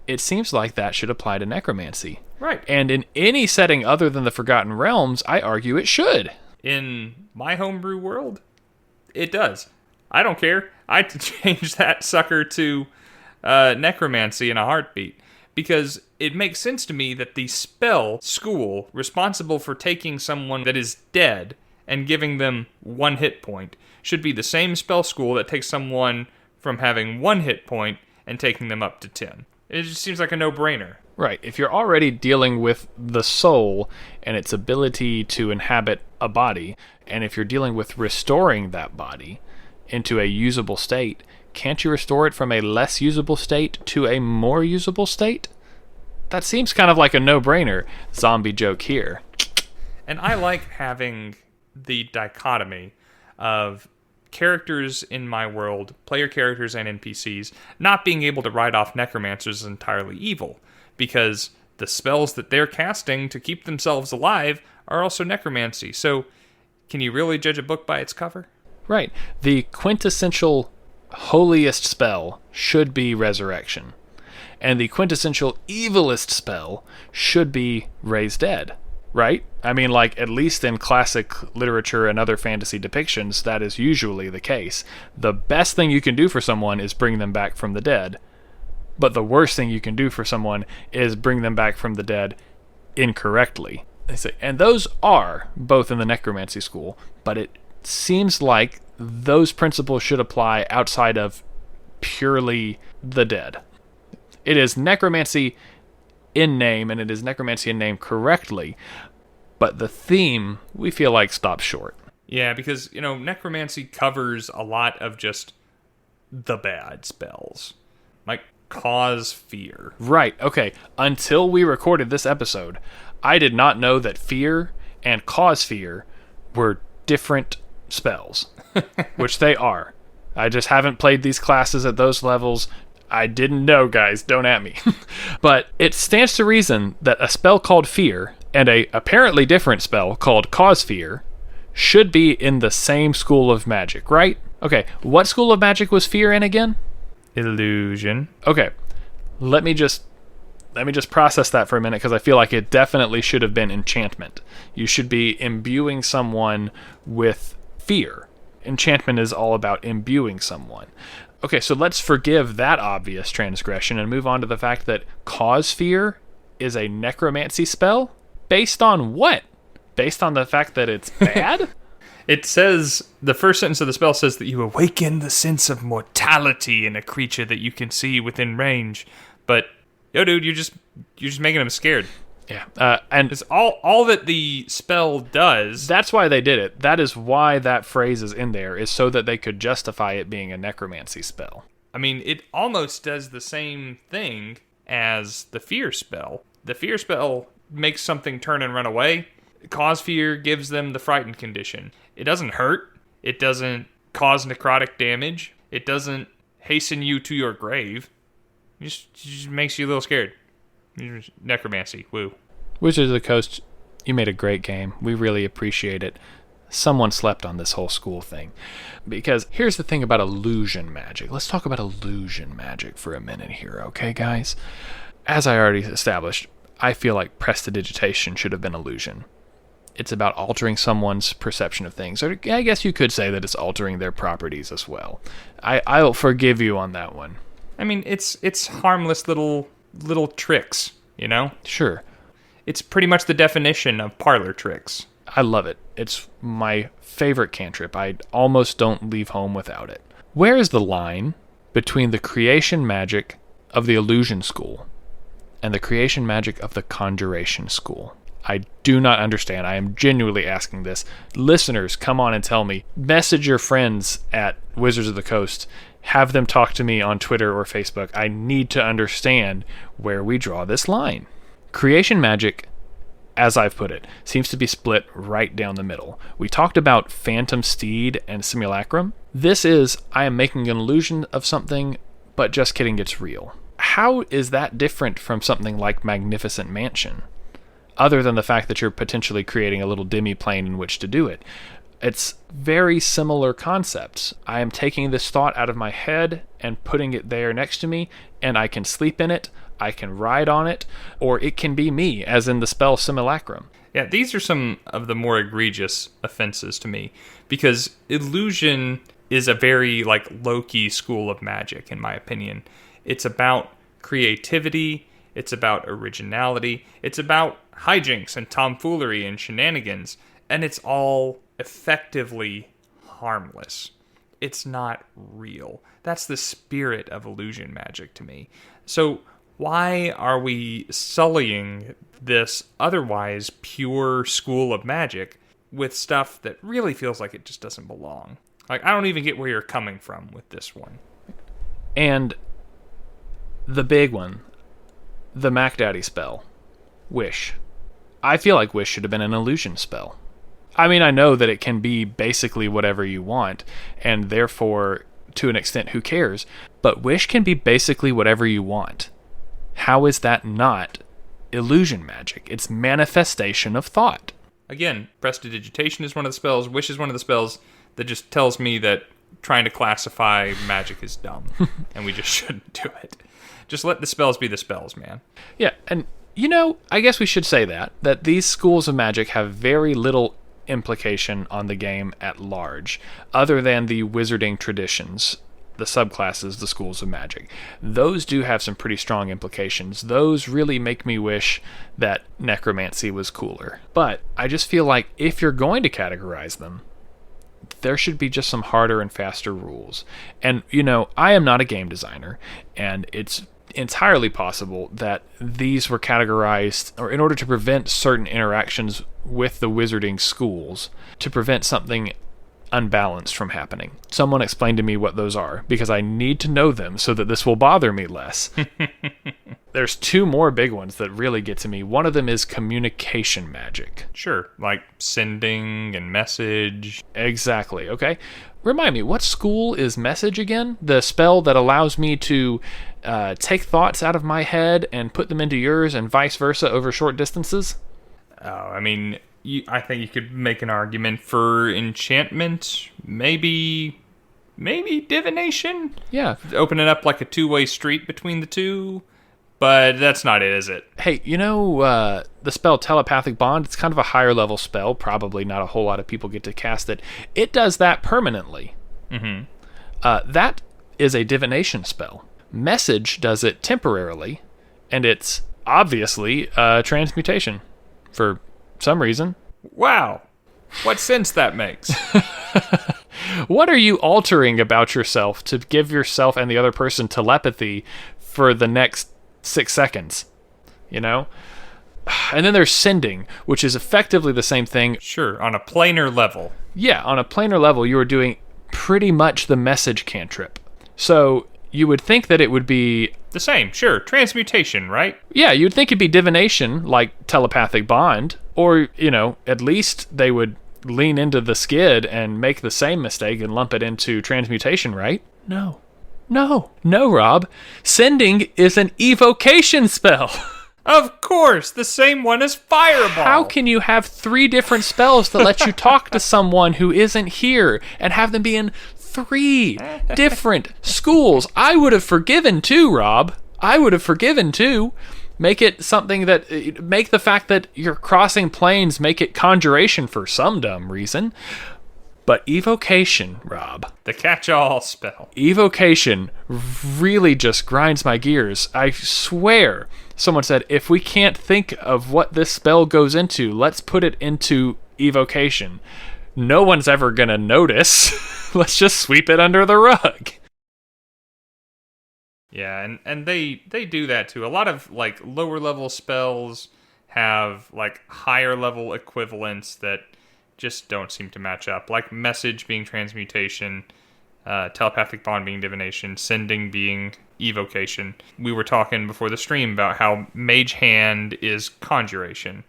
it seems like that should apply to necromancy. Right. And in any setting other than the Forgotten Realms, I argue it should. In my homebrew world, it does. I don't care. I'd change that sucker to necromancy in a heartbeat. Because it makes sense to me that the spell school responsible for taking someone that is dead and giving them 1 hit point should be the same spell school that takes someone from having 1 hit point and taking them up to 10. It just seems like a no-brainer. Right. If you're already dealing with the soul and its ability to inhabit a body, and if you're dealing with restoring that body into a usable state, can't you restore it from a less usable state to a more usable state? That seems kind of like a no-brainer. Zombie joke here. And I like having the dichotomy of characters in my world, player characters and NPCs, not being able to write off necromancers as entirely evil, because the spells that they're casting to keep themselves alive are also necromancy. So, can you really judge a book by its cover? Right. The quintessential holiest spell should be resurrection. And the quintessential evilest spell should be raise dead. Right? I mean, like, at least in classic literature and other fantasy depictions, that is usually the case. The best thing you can do for someone is bring them back from the dead. But the worst thing you can do for someone is bring them back from the dead incorrectly. And those are both in the necromancy school, but it seems like those principles should apply outside of purely the dead. It is necromancy in name, and it is necromancy in name correctly, but the theme, we feel like, stops short. Yeah, because, necromancy covers a lot of just the bad spells. Like, cause fear. Right, okay. Until we recorded this episode, I did not know that fear and cause fear were different spells, which they are. I just haven't played these classes at those levels. I didn't know, guys. Don't at me. But it stands to reason that a spell called Fear and a apparently different spell called Cause Fear should be in the same school of magic, right? Okay, what school of magic was Fear in again? Illusion. Okay, let me just process that for a minute, because I feel like it definitely should have been enchantment. You should be imbuing someone with fear. Enchantment is all about imbuing someone. Okay, so let's forgive that obvious transgression and move on to the fact that Cause Fear is a necromancy spell? Based on what? Based on the fact that it's bad? It says, the first sentence of the spell says that you awaken the sense of mortality in a creature that you can see within range. But, yo dude, you're just making them scared. Yeah, and it's all that the spell does. That's why they did it. That is why that phrase is in there, is so that they could justify it being a necromancy spell. I mean, it almost does the same thing as the fear spell. The fear spell makes something turn and run away. Cause fear gives them the frightened condition. It doesn't hurt. It doesn't cause necrotic damage. It doesn't hasten you to your grave. It just makes you a little scared. Necromancy, woo. Wizards of the Coast, you made a great game. We really appreciate it. Someone slept on this whole school thing. Because here's the thing about illusion magic. Let's talk about illusion magic for a minute here, okay, guys? As I already established, I feel like prestidigitation should have been illusion. It's about altering someone's perception of things. Or I guess you could say that it's altering their properties as well. I'll forgive you on that one. I mean, it's harmless little tricks, you know? Sure. It's pretty much the definition of parlor tricks. I love it. It's my favorite cantrip. I almost don't leave home without it. Where is the line between the creation magic of the illusion school and the creation magic of the conjuration school? I do not understand. I am genuinely asking this. Listeners, come on and tell me. Message your friends at Wizards of the Coast. Have them talk to me on Twitter or Facebook. I need to understand where we draw this line. Creation magic, as I've put it, seems to be split right down the middle. We talked about Phantom Steed and Simulacrum. This is, I am making an illusion of something, but just kidding, it's real. How is that different from something like Magnificent Mansion? Other than the fact that you're potentially creating a little demi-plane in which to do it. It's very similar concepts. I am taking this thought out of my head and putting it there next to me, and I can sleep in it, I can ride on it, or it can be me, as in the spell Simulacrum. Yeah, these are some of the more egregious offenses to me, because illusion is a very low-key school of magic, in my opinion. It's about creativity, it's about originality, it's about hijinks and tomfoolery and shenanigans, and it's all effectively harmless. It's not real. That's the spirit of illusion magic to me. So why are we sullying this otherwise pure school of magic with stuff that really feels like it just doesn't belong? I don't even get where you're coming from with this one. And the big one, the Mac Daddy spell, Wish. I feel like Wish should have been an illusion spell. I mean, I know that it can be basically whatever you want, and therefore, to an extent, who cares? But Wish can be basically whatever you want. How is that not illusion magic. It's manifestation of thought. Again, prestidigitation is one of the spells. Wish is one of the spells that just tells me that trying to classify magic is dumb, and we just shouldn't do it. Just let the spells be the spells, man. Yeah, and I guess we should say that these schools of magic have very little implication on the game at large, other than the wizarding traditions, the subclasses, the schools of magic. Those do have some pretty strong implications. Those really make me wish that necromancy was cooler. But I just feel like if you're going to categorize them, there should be just some harder and faster rules. And, I am not a game designer, and it's entirely possible that these were categorized, or in order to prevent certain interactions with the wizarding schools, to prevent something unbalanced from happening. Someone explain to me what those are, because I need to know them so that this will bother me less. There's two more big ones that really get to me. One of them is communication magic. Sure, like sending and message. Exactly, okay. Remind me, what school is message again? The spell that allows me to take thoughts out of my head and put them into yours and vice versa over short distances? Oh, I mean, I think you could make an argument for enchantment, maybe divination? Yeah. Opening up like a two-way street between the two, but that's not it, is it? Hey, the spell Telepathic Bond, it's kind of a higher level spell. Probably not a whole lot of people get to cast it. It does that permanently. Mm-hmm. That is a divination spell. Message does it temporarily, and it's obviously transmutation for some reason. Wow. What sense that makes. What are you altering about yourself to give yourself and the other person telepathy for the next 6 seconds? And then there's sending, which is effectively the same thing. Sure, on a planar level. Yeah, on a planar level, you are doing pretty much the message cantrip. So you would think that it would be the same, sure. Transmutation, right? Yeah, you'd think it'd be divination, like Telepathic Bond. Or, at least they would lean into the skid and make the same mistake and lump it into transmutation, right? No, Rob. Sending is an evocation spell. Of course, the same one as Fireball. How can you have 3 different spells that let you talk to someone who isn't here and have them be in 3 different schools? I would have forgiven 2, Rob. I would have forgiven 2. Make it something that... Make the fact that you're crossing planes make it conjuration for some dumb reason. But evocation, Rob. The catch-all spell. Evocation really just grinds my gears. I swear, someone said, if we can't think of what this spell goes into, let's put it into evocation. No one's ever going to notice. Let's just sweep it under the rug. Yeah, and they do that too. A lot of like lower level spells have like higher level equivalents that just don't seem to match up. Like message being transmutation, telepathic bond being divination, sending being evocation. We were talking before the stream about how mage hand is conjuration,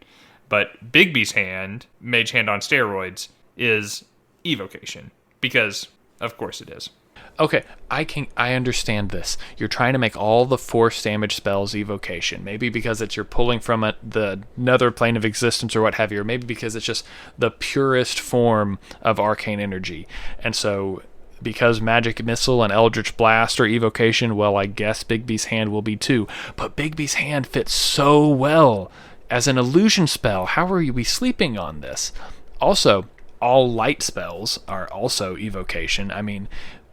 but Bigby's hand, mage hand on steroids, is evocation because of course it is. Okay, I understand this. You're trying to make all the force damage spells evocation. Maybe because you're pulling from the nether plane of existence or what have you, or maybe because it's just the purest form of arcane energy. And so, because Magic Missile and Eldritch Blast are evocation, well, I guess Bigby's hand will be too. But Bigby's hand fits so well as an illusion spell. How are we sleeping on this? Also, all light spells are also evocation. I mean,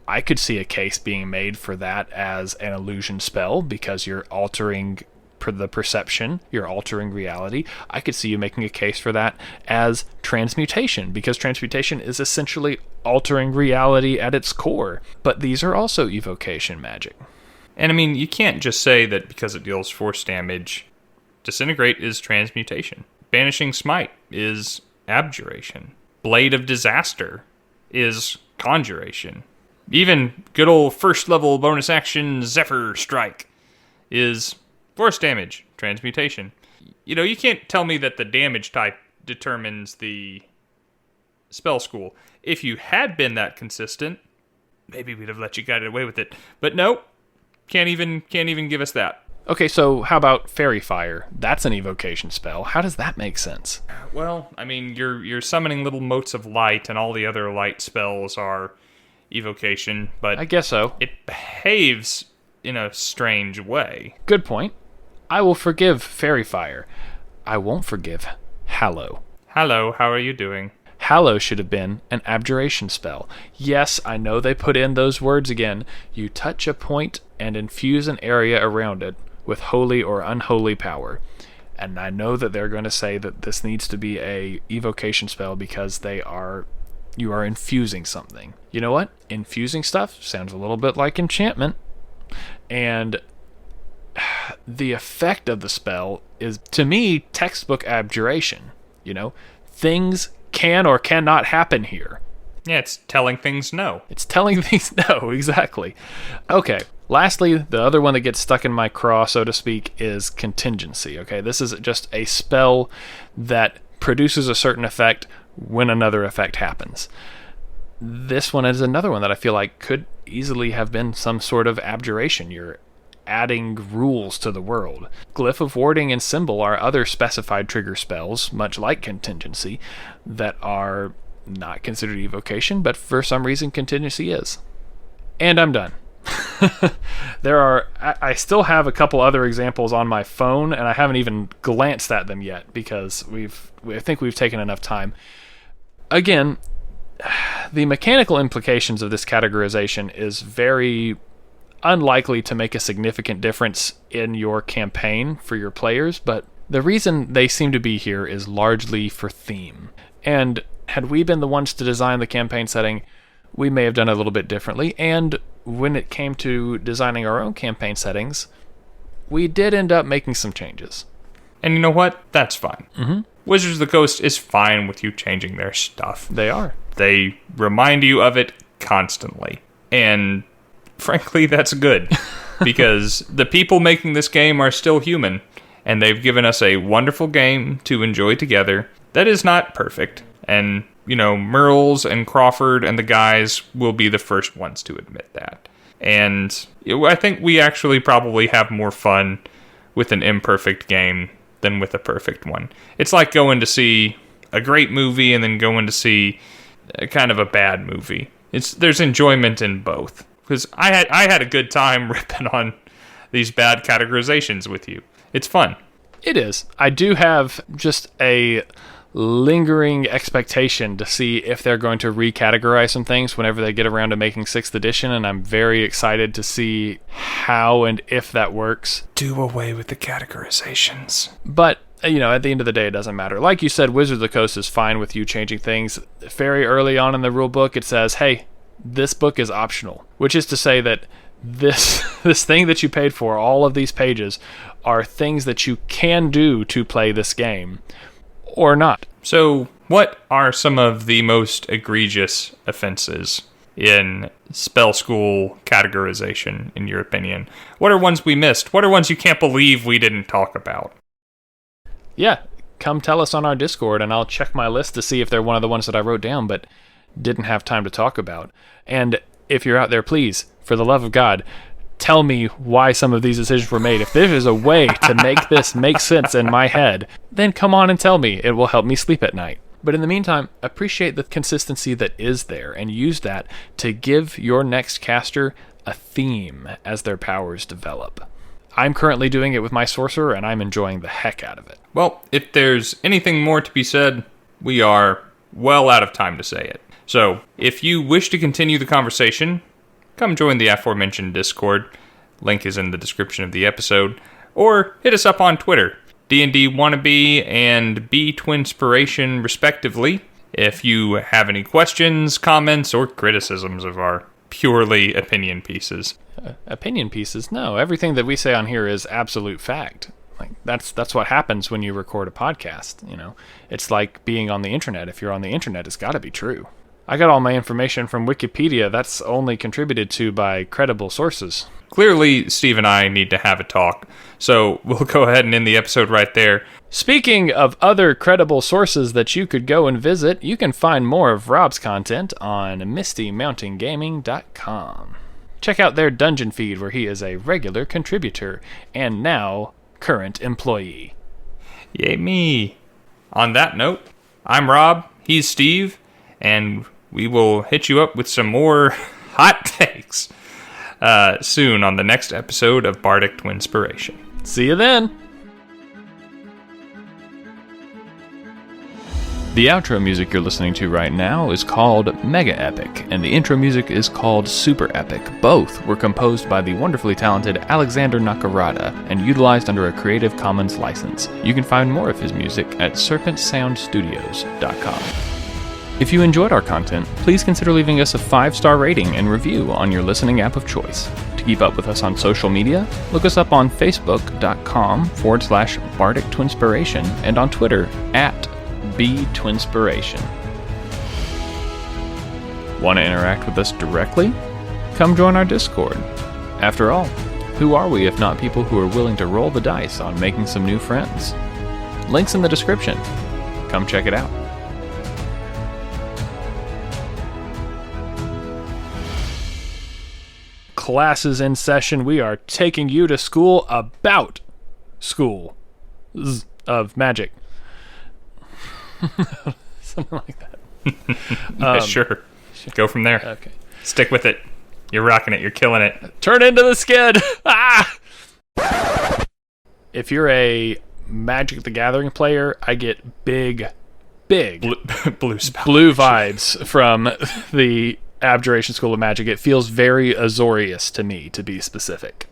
I could see a case being made for that as an illusion spell because you're altering the perception, you're altering reality. I could see you making a case for that as transmutation because transmutation is essentially altering reality at its core. But these are also evocation magic. And I mean, you can't just say that because it deals force damage, disintegrate is transmutation. Banishing Smite is abjuration. Blade of Disaster is conjuration. Even good old first level bonus action Zephyr Strike is force damage, transmutation. You can't tell me that the damage type determines the spell school. If you had been that consistent, maybe we'd have let you get away with it. But no, can't even give us that. Okay, so how about Fairy Fire? That's an evocation spell. How does that make sense? Well, I mean, you're summoning little motes of light, and all the other light spells are evocation, but I guess so. it behaves in a strange way. Good point. I will forgive Fairy Fire. I won't forgive Hallow. Hello, how are you doing? Hallow should have been an abjuration spell. Yes, I know they put in those words again. You touch a point and infuse an area around it with holy or unholy power. And I know that they're going to say that this needs to be a evocation spell because you are infusing something. You know what? Infusing stuff sounds a little bit like enchantment. And the effect of the spell is, to me, textbook abjuration. You know, things can or cannot happen here. Yeah, it's telling things no. It's telling things no, exactly. Okay, lastly, the other one that gets stuck in my craw, so to speak, is contingency. Okay, this is just a spell that produces a certain effect when another effect happens. This one is another one that I feel like could easily have been some sort of abjuration. You're adding rules to the world. Glyph of Warding and Symbol are other specified trigger spells, much like contingency, that are not considered evocation, but for some reason contingency is. And I'm done. I still have a couple other examples on my phone, and I haven't even glanced at them yet because I think we've taken enough time. Again, the mechanical implications of this categorization is very unlikely to make a significant difference in your campaign for your players, but the reason they seem to be here is largely for theme. And had we been the ones to design the campaign setting, we may have done it a little bit differently, and when it came to designing our own campaign settings, we did end up making some changes. And you know what? That's fine. Mm-hmm. Wizards of the Coast is fine with you changing their stuff. They are. They remind you of it constantly. And frankly, that's good. Because the people making this game are still human. And they've given us a wonderful game to enjoy together that is not perfect. And, you know, Merles and Crawford and the guys will be the first ones to admit that. And I think we actually probably have more fun with an imperfect game than with a perfect one. It's like going to see a great movie and then going to see kind of a bad movie. There's enjoyment in both. Because I had a good time ripping on these bad categorizations with you. It's fun. It is. I do have just a lingering expectation to see if they're going to recategorize some things whenever they get around to making 6th edition, and I'm very excited to see how and if that works. Do away with the categorizations. But, you know, at the end of the day, it doesn't matter. Like you said, Wizards of the Coast is fine with you changing things. Very early on in the rule book, it says, hey, this book is optional, which is to say that this thing that you paid for, all of these pages, are things that you can do to play this game, or not. So, what are some of the most egregious offenses in spell school categorization, in your opinion? What are ones we missed? What are ones you can't believe we didn't talk about? Yeah, come tell us on our Discord, and I'll check my list to see if they're one of the ones that I wrote down, but didn't have time to talk about. And if you're out there, please, for the love of God, tell me why some of these decisions were made. If there is a way to make this make sense in my head, then come on and tell me. It will help me sleep at night. But in the meantime, appreciate the consistency that is there and use that to give your next caster a theme as their powers develop. I'm currently doing it with my sorcerer, and I'm enjoying the heck out of it. Well, if there's anything more to be said, we are well out of time to say it. So, if you wish to continue the conversation, come join the aforementioned Discord. Link is in the description of the episode. Or hit us up on Twitter, D&D Wannabe and Twinspiration, respectively, if you have any questions, comments, or criticisms of our purely opinion pieces. Opinion pieces? No, everything that we say on here is absolute fact. Like that's what happens when you record a podcast, you know. It's like being on the internet. If you're on the internet, it's got to be true. I got all my information from Wikipedia. That's only contributed to by credible sources. Clearly, Steve and I need to have a talk, so we'll go ahead and end the episode right there. Speaking of other credible sources that you could go and visit, you can find more of Rob's content on MistyMountainGaming.com. Check out their dungeon feed where he is a regular contributor and now current employee. Yay me. On that note, I'm Rob, he's Steve, and we will hit you up with some more hot takes soon on the next episode of Bardic Twinspiration. See you then! The outro music you're listening to right now is called Mega Epic, and the intro music is called Super Epic. Both were composed by the wonderfully talented Alexander Nakarada and utilized under a Creative Commons license. You can find more of his music at serpentsoundstudios.com. If you enjoyed our content, please consider leaving us a 5-star rating and review on your listening app of choice. To keep up with us on social media, look us up on facebook.com/Bardic Twinspiration and on Twitter @BTwinspiration. Want to interact with us directly? Come join our Discord. After all, who are we if not people who are willing to roll the dice on making some new friends? Links in the description. Come check it out. Classes in session. We are taking you to school about school of magic. Something like that. Sure. Go from there. Okay. Stick with it. You're rocking it. You're killing it. Turn into the skid! Ah! If you're a Magic the Gathering player, I get big Blue spell. blue vibes from the Abjuration School of Magic. It feels very Azorius to me, to be specific.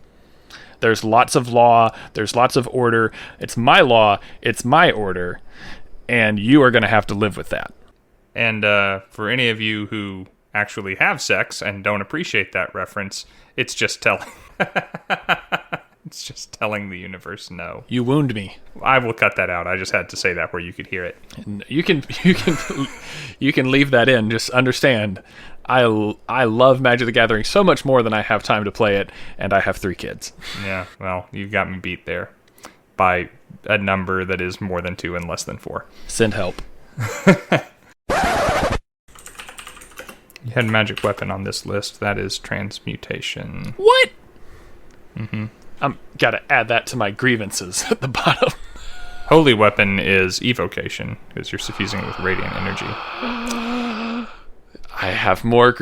There's lots of law. There's lots of order. It's my law. It's my order. And you are going to have to live with that. And for any of you who actually have sex and don't appreciate that reference, it's just telling. It's just telling the universe no. You wound me. I will cut that out. I just had to say that where you could hear it. And you can leave that in. Just understand, I love Magic the Gathering so much more than I have time to play it, and I have 3 kids. Yeah, well, you've got me beat there by a number that is more than 2 and less than 4. Send help. You had magic weapon on this list. That is transmutation. What? Mm-hmm. I'm gotta add that to my grievances at the bottom. Holy weapon is evocation, because you're suffusing it with radiant energy. I have more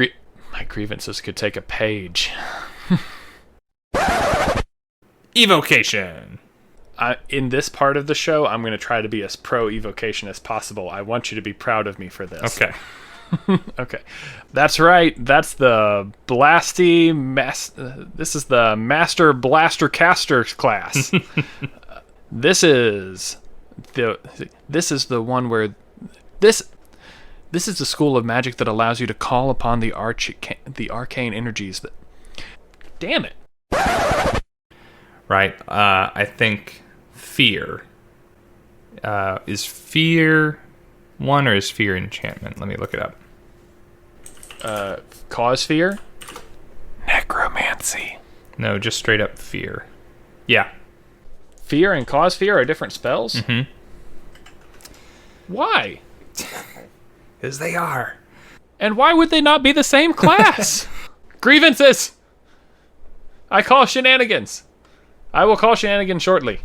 my grievances could take a page. Evocation! In this part of the show, I'm going to try to be as pro-evocation as possible. I want you to be proud of me for this. Okay. Okay. That's right. That's the Blasty... this is the Master Blaster Caster class. This is the one where... This is the school of magic that allows you to call upon the arcane energies that... Damn it. Right. I think fear. Is fear one or is fear enchantment? Let me look it up. Cause fear? Necromancy. No, just straight up fear. Yeah. Fear and cause fear are different spells? Mm-hmm. Why? Because they are. And why would they not be the same class? Grievances! I call shenanigans. I will call shenanigans shortly.